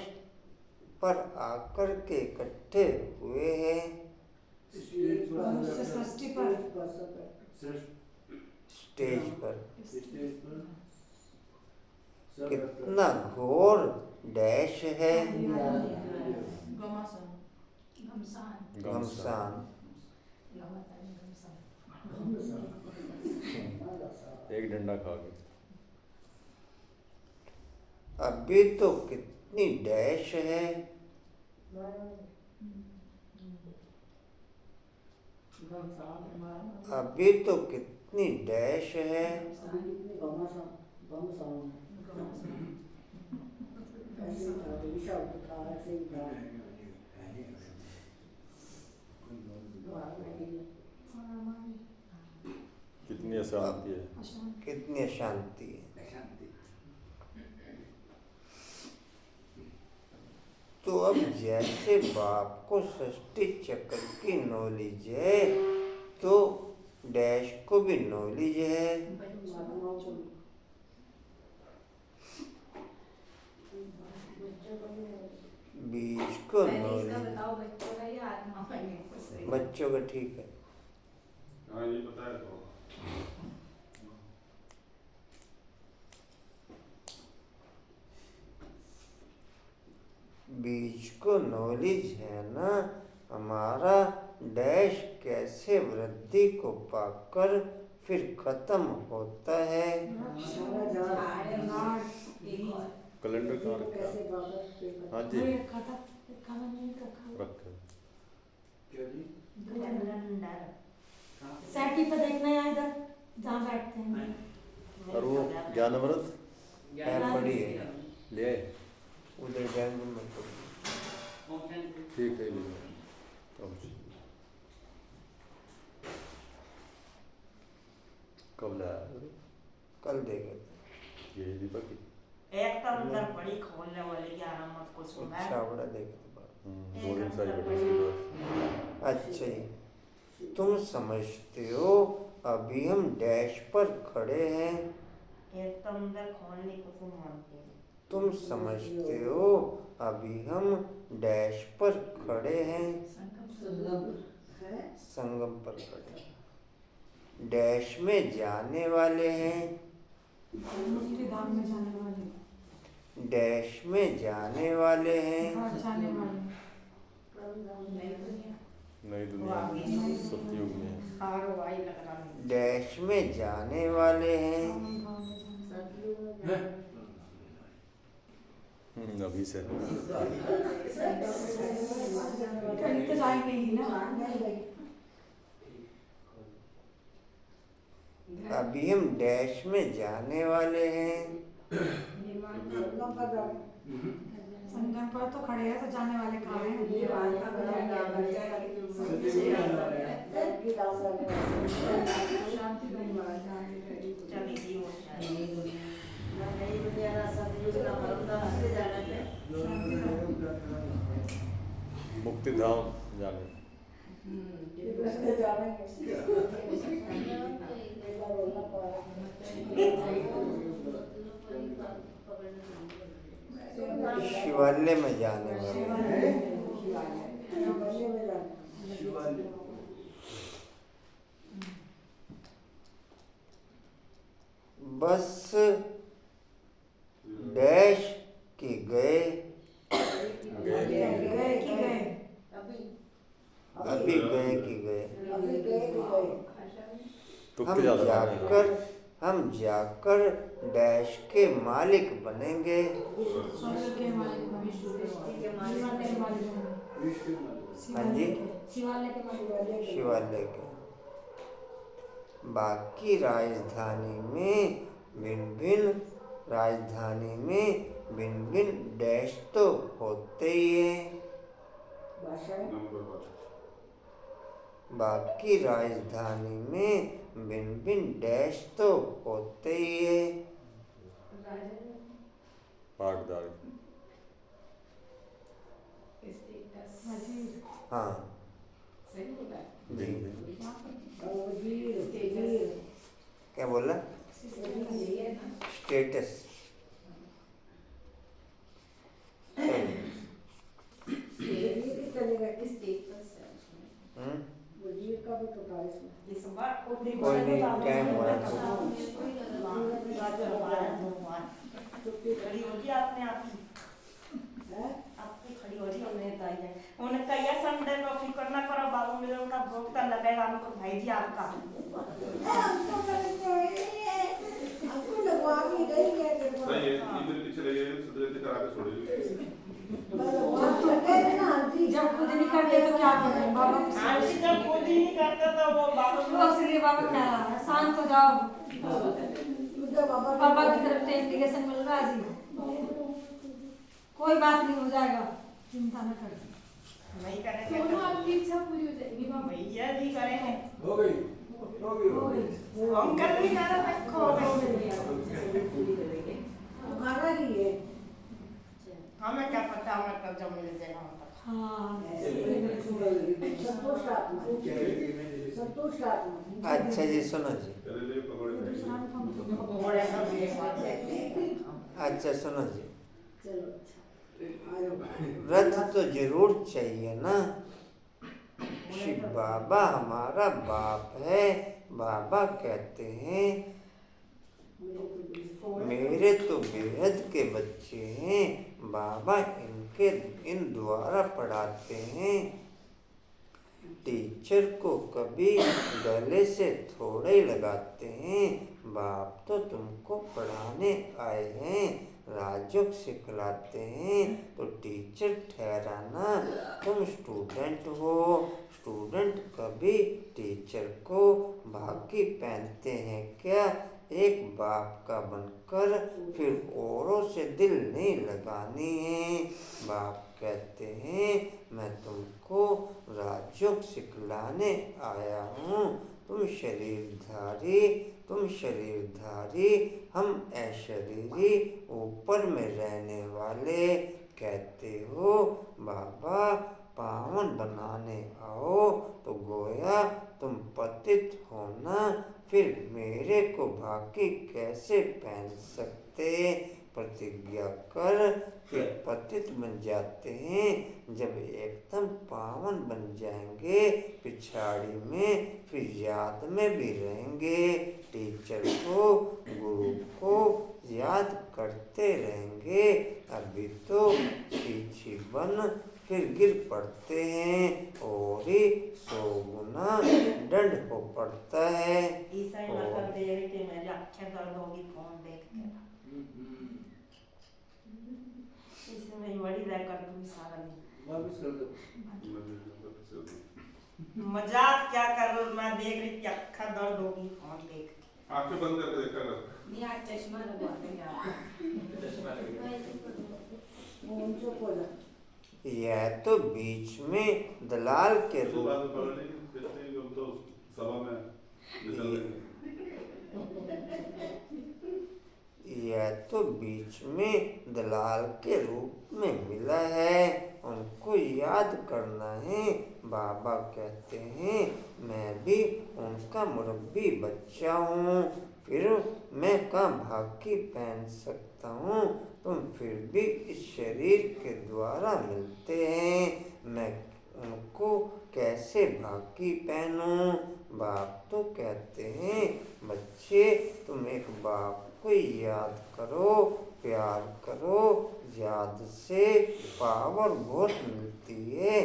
पर आकर के इकट्ठे हुए हैं। स्टेज पर षष्ठी पर। सब एक्टर्स स्टेज पर। स्टेज पर सब कितना घोर डैश है। घमासान। घमसान। घमसान। एक डंडा खा के। अभी तो कितनी डैश है। अभी तो कितनी डैश है। ऐसे ही था, विशाल था, ऐसे ही था। कितनी अशांति है। कितनी अशांति है। तो अब जैसे बाप को षष्ठी चक्र की नॉलेज है तो डैश को भी नॉलेज है। बीज को पहले इसका नॉलेज। बताओ बच्चों का या आत्मा पढ़ने को सही? बच्चों का ठीक है। हाँ ये पता है तो बीज को नॉलेज है ना हमारा डैश कैसे वृद्धि को पाकर फिर खत्म होता है। एक और। कैलेंडर कहाँ रखा है? हाँ जी नहीं रखा था, खाना नहीं रखा। रखे। क्या जी सैटी पे देखना है इधर जहाँ बैठते हैं। और वो ज्ञान अमृत है पड़ी है ले आए? उधर ड्राइंग रूम में पड़ी। ठीक है ले लो। कब लाया? कल देखे ये दीपक की। एक तो अंदर बड़ी खोलने वाली की आरामत को सुना है। छावड़ा देखे। बोरिंग सारी बड़ी सी बात। अच्छा जी तुम समझते हो अभी हम डैश पर खड़े हैं एक तो अंदर खोलने को तुम मानते हो। तुम समझते हो अभी हम डैश पर खड़े हैं, संगम पर खड़े हैं। डैश में जाने वाले हैं, मुक्ति धाम में जाने वाले, डैश में जाने वाले हैं, घर जाने वाले, नई दुनिया सतयुग में डैश में जाने वाले हैं, अभी से कहीं तो जाएंगे ही ना। अभी हम डैश में जाने वाले हैं। संगम पर तो खड़े हैं, तो जाने वाले कहाँ हैं? चलेगी वो शायद। मुक्ति धाम जाने। शिवालय में जाने वाले हैं। बस डैश के गए, गए कि गए? अभी गए कि गए। तुक्के ज्यादा हम जाकर डैश के मालिक बनेंगे। स्वर्ग के मालिक बने, शिवालय के मालिक बने। हाँ जी, शिवालय के मालिक। शिवालय के। बाकी राजधानी में भिन्न भिन्न डैश तो होते ही हैं। बाकी राजधानी में भिन्न भिन्न डैश तो होते ही है। पाठदारी। हाँ भिन्न क्या बोला? स्टेटस। कोई नहीं, टाइम हो रहा है। खड़ी होगी आपने आपकी खड़ी हो रही हमने बताई है। उन्होंने कहा यार संडे को फिक्र ना करो बाबू, मेरे उनका भोगता लगेगा हमको भाई जी आपका। आपको लगवा भी गई क्या? सही है, इधर पीछे लगे सुधरते करा के छोड़िए। जब खुद नहीं करते तो क्या करें बाबा? जब खुद ही नहीं करते तो वो बाबा इसलिए बाबा कह रहा है शांत हो जाओ। बाबा की तरफ से इंडिकेशन मिल रहा है जी, कोई बात नहीं, हो जाएगा, चिंता न करें। नहीं करेंगे दोनों आपकी इच्छा पूरी हो जाएगी बाबा। भैया जी करेंगे। हो गई। हम कर नहीं कर रहे खो गए। खाना की है। हमें क्या पता, हमें कब जब मिल जाएगा हम तक। हाँ संतोष आत्मा। अच्छा जी, सुनो जी। करेले पकौड़े बड़े सब ये बात है। अच्छा सुनो जी, चलो अच्छा आयो। व्रत तो जरूर चाहिए ना। शिव बाबा हमारा बाप है। बाबा कहते हैं मेरे तो बेहद के बच्चे हैं। बाबा इन द्वारा पढ़ाते हैं। टीचर को कभी गले से थोड़े ही लगाते हैं। बाप तो तुमको पढ़ाने आए हैं, राजयोग सिखलाते हैं, तो टीचर ठहराना। तुम स्टूडेंट हो। स्टूडेंट कभी टीचर को बाकी पहनते हैं क्या? एक बाप का बनकर फिर औरों से दिल नहीं लगानी है। बाप कहते हैं मैं तुमको राजयोग सिखलाने आया हूँ। तुम शरीरधारी, हम अशरीरी, ऊपर में रहने वाले। कहते हो बाबा पावन बनाने आओ, तो गोया तुम पतित होना फिर मेरे को बाकी कैसे पहन सकते। प्रतिज्ञा कर फिर पतित बन जाते हैं। जब एकदम पावन बन जाएंगे पिछाड़ी में फिर याद में भी रहेंगे। टीचर को गुरु को याद करते रहेंगे। अभी तो छी बन फिर गिर पड़ते हैं और ही 100 गुना दंड हो पड़ता है। ईसा ही नकल दे रही थी, मेरी आंखें दर्द होगी फोन देख के। इसमें ही बड़ी रह कर तू सारा दिन वापस कर दो। मजाक क्या कर रहे हो, मैं देख रही थी आंखें दर्द होगी फोन देख के। आंखें बंद करके देखा कर। नहीं आज चश्मा लगवा देंगे आपको। चश्मा लग गया। फोन चुप हो जा। यह तो बीच में दलाल के तो बाद में पढ़ लेंगे, कहते हैं कि हम तो सभा में निकल लेंगे। यह तो बीच में दलाल के रूप में मिला है। उनको याद करना है। बाबा कहते हैं मैं भी उनका मुरब्बी बच्चा हूँ। फिर मैं कहाँ भागी पहन सकता हूँ। तुम फिर भी इस शरीर के द्वारा मिलते हैं। मैं उनको कैसे भागी पहनूं। बाप तो कहते हैं बच्चे तुम एक बाप को याद करो, प्यार करो। याद से पावर बहुत मिलती है।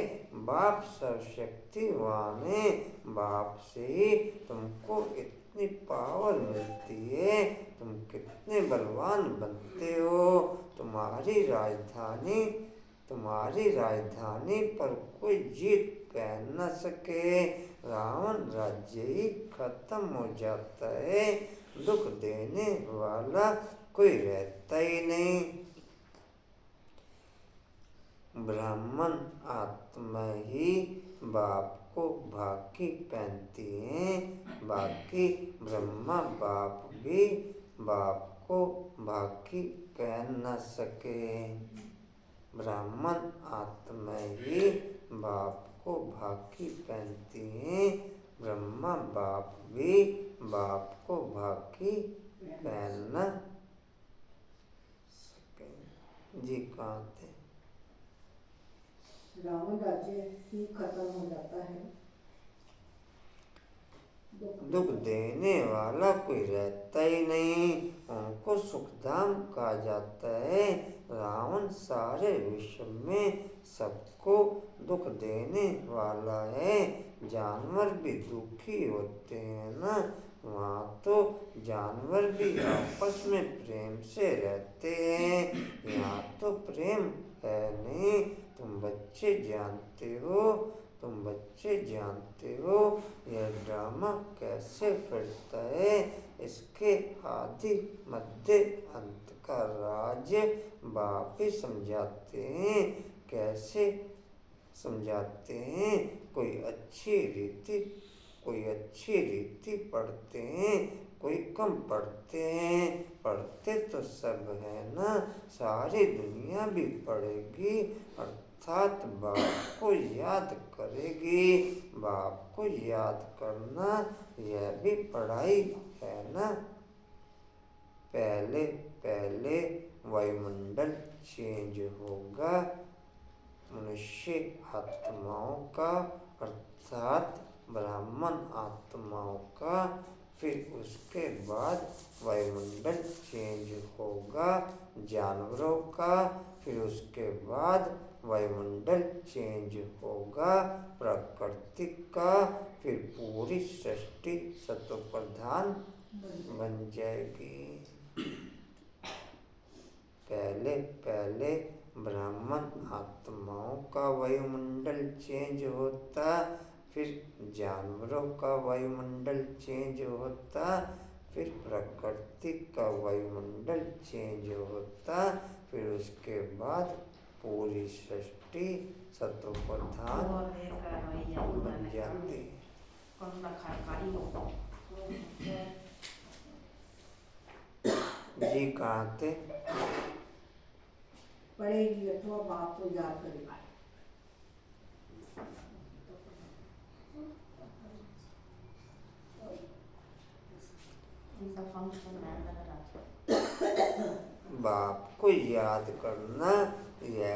बाप सर्वशक्तिवान है। बाप से ही तुमको इतनी पावर मिलती है। तुम कितने बलवान बनते हो। तुम्हारी राजधानी पर कोई जीत पहन न सके। रावण राज्य ही खत्म हो जाता है। दुख देने वाला कोई रहता ही नहीं। ब्राह्मण आत्मा ही बाप को भागी पहनती है। बाकी ब्रह्मा बाप भी बाप को भागी पहन न सके। ब्राह्मण आत्मा ही बाप को भागी पहनती है। ब्रह्मा बाप भी बाप को भागी पहन न सके। जी कहाँ थे। रावण राज्य ही खत्म हो जाता है। दुख देने वाला कोई रहता ही नहीं। उनको सुखधाम कहा जाता है। रावण सारे विश्व में सबको दुख देने वाला है। जानवर भी दुखी होते हैं ना। वहाँ तो जानवर भी आपस में प्रेम से रहते हैं। यहाँ तो प्रेम है नहीं। तुम बच्चे जानते हो यह ड्रामा कैसे फिरता है। इसके आदि मध्य अंत का राज बाप ही समझाते हैं। कैसे समझाते हैं। कोई अच्छी रीति पढ़ते हैं, कोई कम पढ़ते हैं। पढ़ते तो सब है ना। सारी दुनिया भी पढ़ेगी अर्थात बाप को याद करेगी। बाप को याद करना यह भी पढ़ाई है ना। पहले वायुमंडल चेंज होगा मनुष्य आत्माओं का अर्थात ब्राह्मण आत्माओं का। फिर उसके बाद वायुमंडल चेंज होगा जानवरों का। फिर उसके बाद वायुमंडल चेंज होगा प्रकृति का। फिर पूरी सृष्टि सत्व प्रधान बन जाएगी। पहले ब्राह्मण आत्माओं का वायुमंडल चेंज होता। फिर जानवरों का वायुमंडल चेंज होता। फिर प्रकृति का वायुमंडल चेंज होता। फिर उसके बाद पूरी सृष्टि सत्व प्रधान बन जाती। जी कहाँ थे। पढ़ेगी अथवा बाप को याद करेगा। इनका फंक्शन है मेरा। बाप को याद करना, यह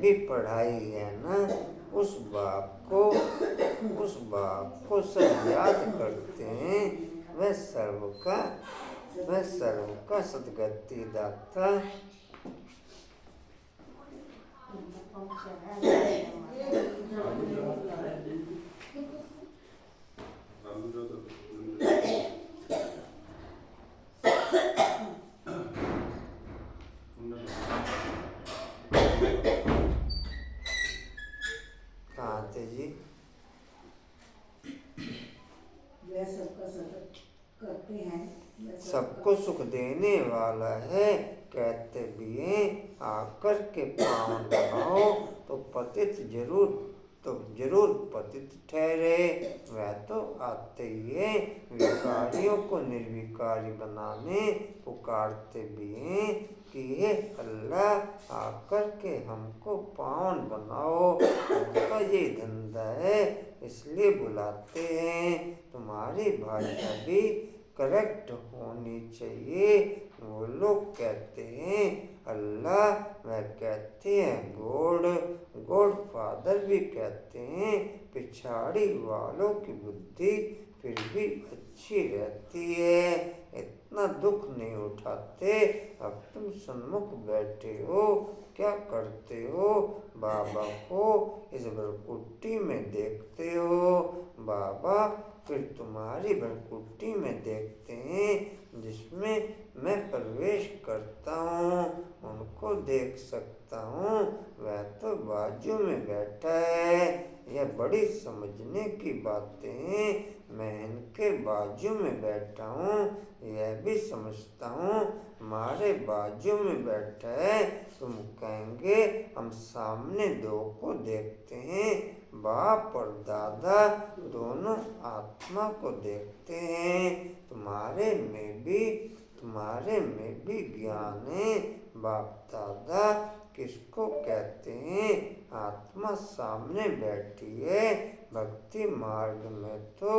भी पढ़ाई है ना। उस बाप को सब याद करते हैं। वह सर्व का सद्गति दाता। इनका फंक्शन है आलू जो तो कहाँ थे जी? वह सबका सतत करते हैं, वह सबको सुख देने वाला है, कहते भी हैं। आकर के पावन बनाओ तो जरूर पतित ठहरे। वह तो आते ही है विकारियों को निर्विकारी बनाने, पुकारते भी हैं कि हे अल्लाह आकर के हमको पावन बनाओ। उनका ये धंधा है, इसलिए बुलाते हैं। तुम्हारी भाषा भी करेक्ट होनी चाहिए। वो लोग कहते हैं अल्लाह, वह कहते हैं गॉड फादर भी कहते हैं। पिछाड़ी वालों की बुद्धि फिर भी अच्छी रहती है, इतना दुख नहीं उठाते। अब तुम सन्मुख बैठे हो, क्या करते हो? बाबा को इस भरकुट्टी में देखते हो। बाबा फिर तुम्हारी भरकुट्टी में देखते हैं, जिसमें मैं प्रवेश करता हूँ। उनको देख सकता हूँ, वह तो बाजू में बैठा है। यह बड़ी समझने की बातें हैं। मैं इनके बाजू में बैठा हूँ, यह भी समझता हूँ हमारे बाजू में बैठा है। तुम कहेंगे हम सामने दो को देखते हैं, बाप और दादा दोनों आत्मा को देखते हैं। तुम्हारे में भी ज्ञान है। बाप दादा किसको कहते हैं? आत्मा सामने बैठी है। भक्ति मार्ग में तो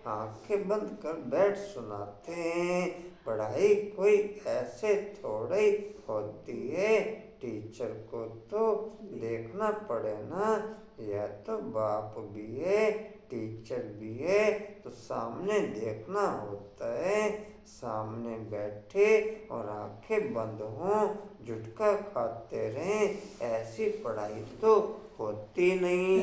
आंखें बंद कर बैठ सुनाते हैं। पढ़ाई कोई ऐसे थोड़ी होती है, टीचर को तो देखना पड़े ना। यह तो बाप भी है, टीचर भी है, तो सामने देखना होता है। सामने बैठे और आंखें बंद हों, जुटका खाते रहें, ऐसी पढ़ाई तो होती नहीं।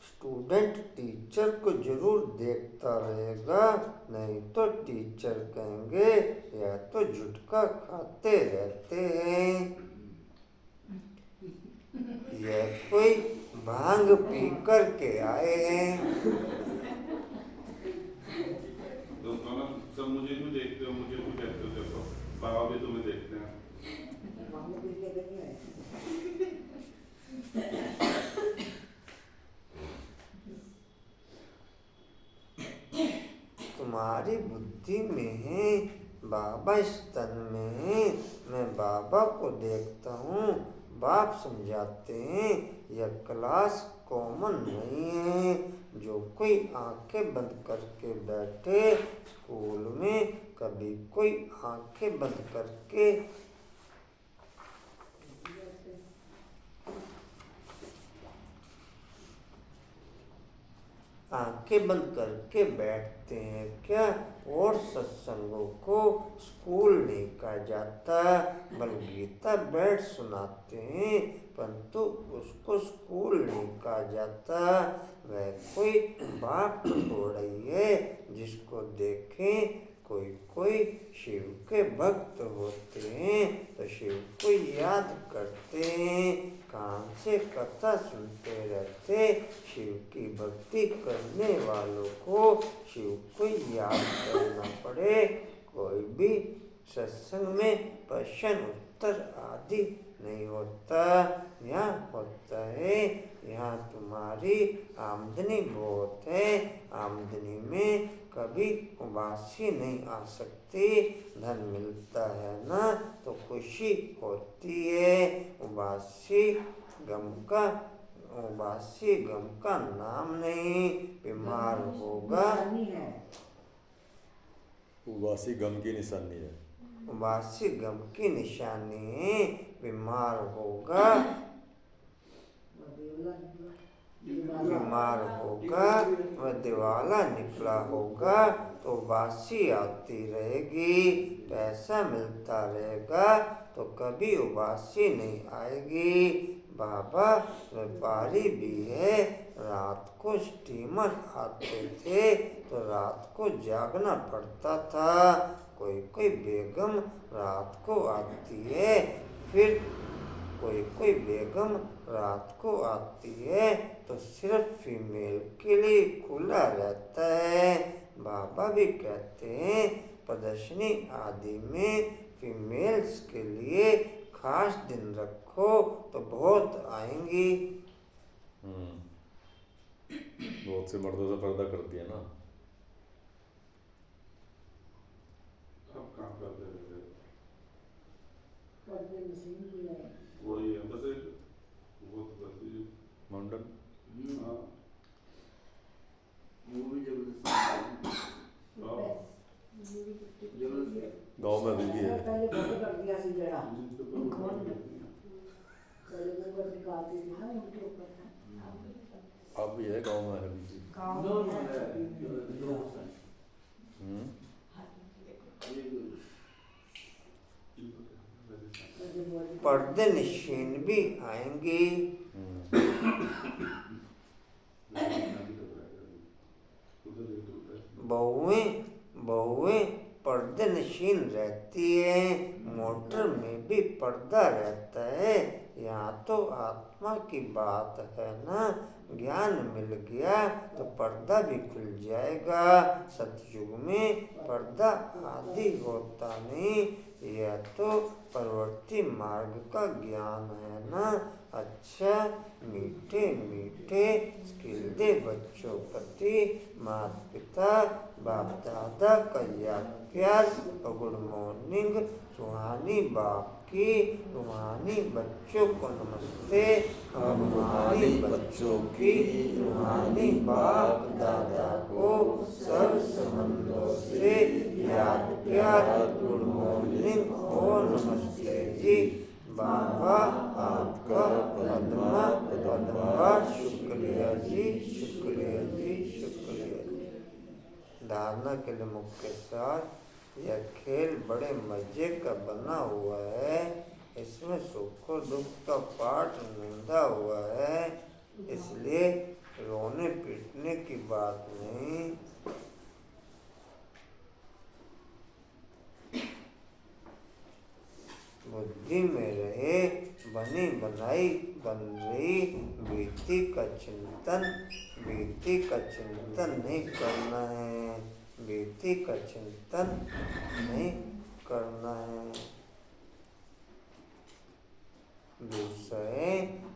स्टूडेंट टीचर को जरूर देखता रहेगा, नहीं तो टीचर कहेंगे यह तो झुटका खाते रहते हैं। यह कोई भांग पी कर के आए हैं। दोनों सब मुझे क्यों देखते हो, मुझे क्यों कहते हो? देखो बाबा भी तुम्हें देखते हैं। तुम्हारी बुद्धि में है, बाबा स्तन में है। मैं बाबा को देखता हूँ, बाप समझाते हैं यह क्लास कॉमन नहीं है। जो कोई आंखें बंद करके बैठे स्कूल में, कभी कोई आंखें बंद करके आंखें बंद करके बैठते हैं क्या? और सत्संगों को स्कूल नहीं कहा जाता, बल्कि गीता बैठ सुनाते हैं, परंतु उसको स्कूल नहीं कहा जाता। वह कोई बाप थोड़ी है जिसको देखें। कोई शिव के भक्त होते हैं तो शिव को याद करते हैं, कान से कथा सुनते रहते। शिव की भक्ति करने वालों को शिव को याद करना पड़े। कोई भी सत्संग में प्रश्न उत्तर आदि नहीं होता। यहाँ होता है, यहाँ तुम्हारी आमदनी बहुत है, आमदनी में कभी उबासी नहीं आ सकती। धन मिलता है ना तो खुशी होती है, उबासी गम का उबासी गम का नाम नहीं, बीमार होगा। निशानी है। उबासी गम की निशानी है। उबासी गम की निशानी, बीमार होगा। बीमार होगा वह दिवाला निकला होगा, तो उबासी आती रहेगी। पैसा मिलता रहेगा तो कभी उबासी नहीं आएगी। बाबा व्यापारी भी है, रात को स्टीमर आते थे तो रात को जागना पड़ता था। कोई कोई बेगम रात को आती है, फिर कोई बेगम रात को आती है तो सिर्फ फीमेल के लिए खुला रहता है। बाबा भी कहते हैं प्रदर्शनी आदि में फीमेल्स के लिए खास दिन रखो तो बहुत आएंगी। बहुत से मर्दों से पर्दा करती है ना। अब काम करते रहते पर्दे मशीन भी है। वही है बस एक वो तो बस ये मुंडन हाँ मूवी जबरदस्त हाँ गाँव में अभी भी है। पहले बंद कर दिया सी जरा। जिसके ऊपर वो कौन? करती है। पहले ऊपर निकालती थी ना उनके ऊपर था। अब भी है गाँव में अभी भी। गाँव नो में नो है। हम्म। पर्दे निशीन भी आएंगी। बहुएं पर्दे नशीन रहती है। मोटर में भी पर्दा रहता है। यहाँ तो आत्मा की बात है ना, ज्ञान मिल गया तो पर्दा भी खुल जाएगा। सतयुग में पर्दा आदि होता नहीं, यह तो प्रवृत्ति मार्ग का ज्ञान है ना। अच्छा मीठे मीठे स्किल दे बच्चों प्रति माता पिता बाप दादा का याद प्यार और गुड मॉर्निंग। रूहानी बाप की, रूहानी बच्चों को नमस्ते और रूहानी बच्चों की रूहानी बाप दादा को सब संबंधों से याद प्यार गुड मॉर्निंग और नमस्ते जी। बाबा आपका पद्मा शुक्रिया जी, शुक्रिया जी, शुक्रिया जी। धारणा के लिए मुख्य सार, यह खेल बड़े मजे का बना हुआ है। इसमें सुख और दुख का पाठ निंदा हुआ है, इसलिए रोने पीटने की बात नहीं। बुद्धि में रहे, बनी बनाई बन रही बीती का चिंतन नहीं करना है। बीती का चिंतन नहीं करना है। दूसरे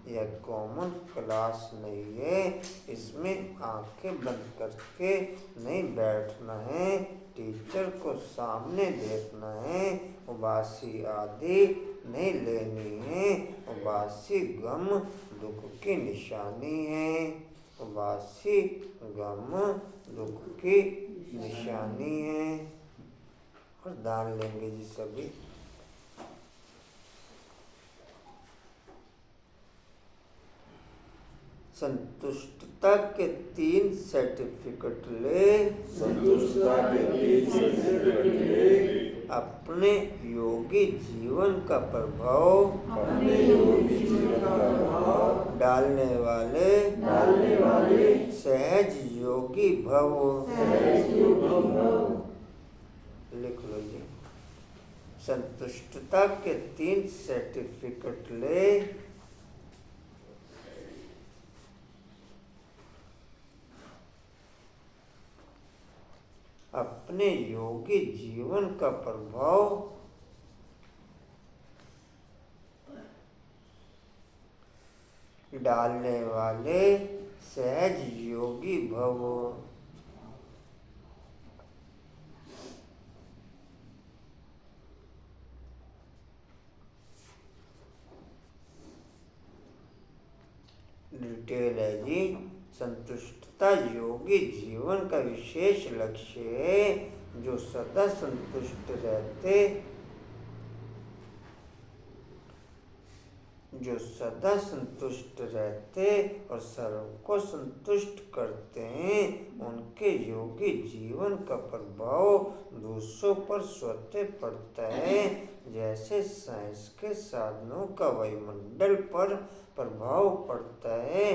यह कॉमन क्लास नहीं है, इसमें आंखें बंद करके नहीं बैठना है, टीचर को सामने देखना है। उबासी आदि नहीं लेनी है। उबासी गम दुख की निशानी है। उबासी गम दुख की निशानी है। और दान लेंगे जी सभी। संतुष्टता के 3 सर्टिफिकेट ले। संतुष्टता के 3 सर्टिफिकेट ले। अपने योगी जीवन का प्रभाव डालने वाले सहज योगी भव। लिख लो जी। संतुष्टता के 3 सर्टिफिकेट ले। अपने योगी जीवन का प्रभाव डालने वाले सहज योगी भव। डिटेल है जी। संतुष्टता योगी जीवन का विशेष लक्ष्य है। जो सदा संतुष्ट रहते और सबको संतुष्ट करते हैं, उनके योगी जीवन का प्रभाव दूसरों पर स्वतः पड़ता है। जैसे साइंस के साधनों का वायुमंडल पर प्रभाव पड़ता है,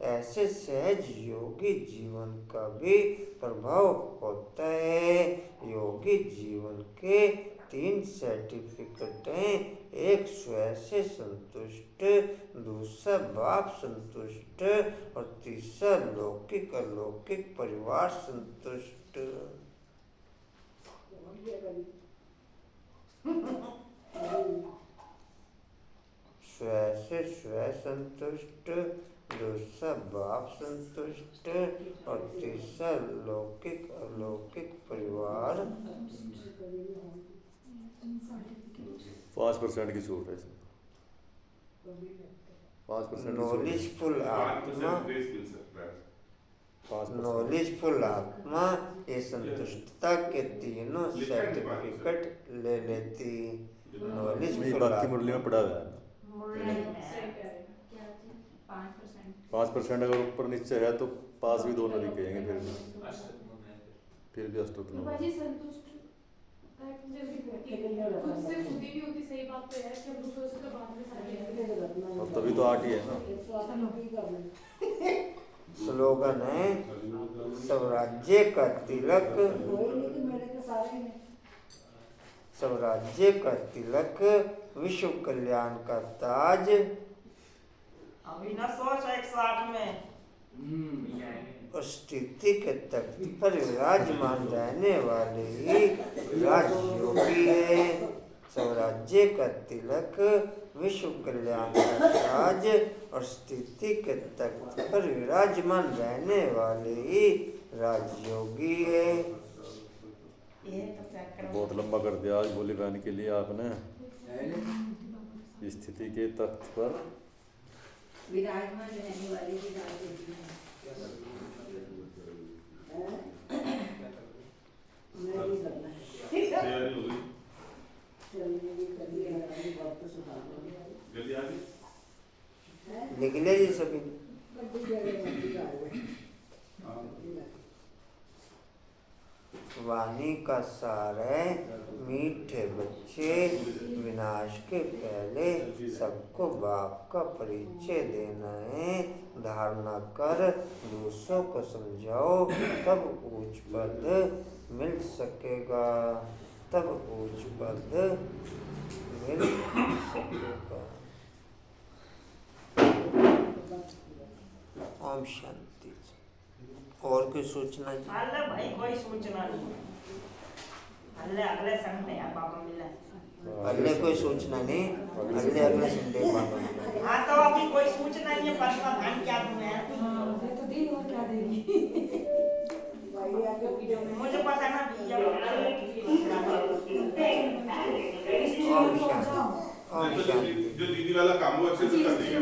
ऐसे सहज योगी जीवन का भी प्रभाव होता है। योगी जीवन के 3 सर्टिफिकेट हैं। एक स्वयं से संतुष्ट, दूसरा बाप संतुष्ट और तीसरा लौकिक अलौकिक परिवार संतुष्ट। स्वयं से स्वयं संतुष्ट, दूसरा बाप संतुष्ट और तीसरा लौकिक अलौकिक परिवार। 5% की छूट है इसमें। 5% नॉलेजफुल आत्मा ये संतुष्टता के तीनों सर्टिफिकेट ले लेती। नॉलेजफुल बाकी मुरली में पड़ा हुआ है। 5% अगर ऊपर नीचे है तो पास भी दोनों दिखेंगे, फिर भी अष्टोत्तम। और तभी तो 8 ही है ना। स्लोगन है स्वराज्य का तिलक, स्वराज्य का तिलक, विश्व कल्याण का ताज। अभी ना 160 में स्थिति के तख्त पर विराजमान रहने वाले ही राजयोगी है। स्वराज्य का तिलक, विश्व कल्याण का ताज और स्थिति के तख्त पर विराजमान रहने वाले ही राजयोगी है। बहुत लंबा कर दिया आज भोली बहन के लिए आपने। स्थिति के तख्त पर विराजमान रहने वाले भी राजयोगी हैं। लिख ले जी सभी। वाणी का सार है मीठे बच्चे, विनाश के पहले सबको बाप का परिचय देना है। धारणा कर दूसरों को समझाओ, तब उच्च पद मिल सकेगा, तब उच्च पद मिल सकेगा। ओम शांति। और कोई सूचना जी? अल्लाह भाई कोई सूचना नहीं। अगले संडे यार बाबा मिला। अगले कोई सूचना नहीं, अगले संडे बाबा मिला। हाँ तो अभी कोई सूचना नहीं है। परसों धान क्या तुम्हें तो दी और क्या देगी। मुझे पता ना ओम शांति। जो दीदी वाला काम वो अच्छे से कर देंगे।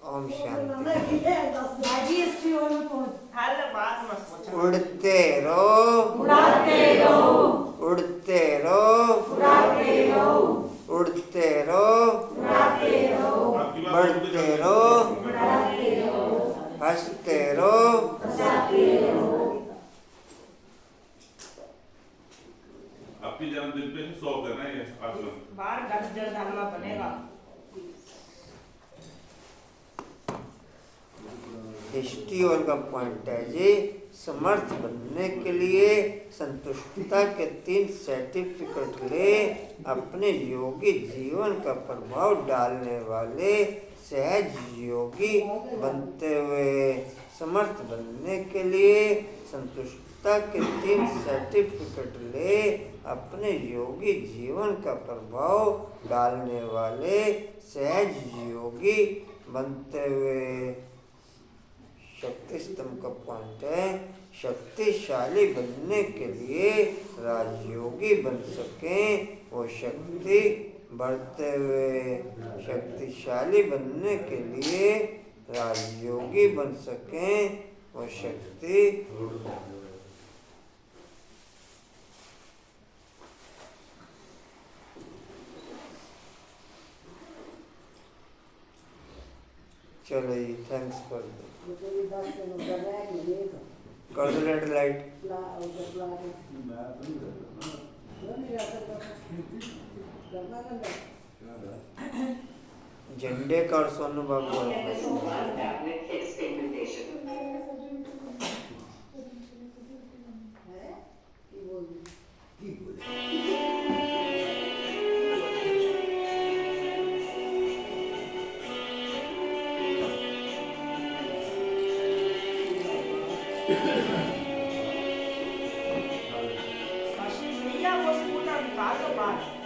ओम शांति। उड़ते रहो, उड़ाते रहो, उड़ते रहो, उड़ाते रहो, उड़ते रहो, उड़ाते रहो, बढ़ते रहो, बढ़ाते रहो, हंसते रहो, हंसाते रहो। आपकी जन्मदिन पे 100 देना है ये आश्रम। बाहर घर जल डालना बनेगा। हिस्ट्री का पॉइंट है जी। समर्थ बनने के लिए संतुष्टता के 3 सर्टिफिकेट ले। अपने योगी जीवन का प्रभाव डालने वाले सहज योगी बनते हुए समर्थ बनने के लिए संतुष्टता के 3 सर्टिफिकेट ले। अपने योगी जीवन का प्रभाव डालने वाले सहज योगी बनते हुए। शक्ति स्तंभ का पॉइंट है शक्तिशाली बनने के लिए राजयोगी बन सकें, वो शक्ति बढ़ते हुए शक्तिशाली बनने के लिए राजयोगी बन सकें वो शक्ति चलो जी थैंक्स कर दो मुझे भी 10 दिन हो गए हैं कि ये कर दो रेड लाइट झंडे का और सोनू बाबू आशीष भैया वो स्कूटर निकाल दो बाहर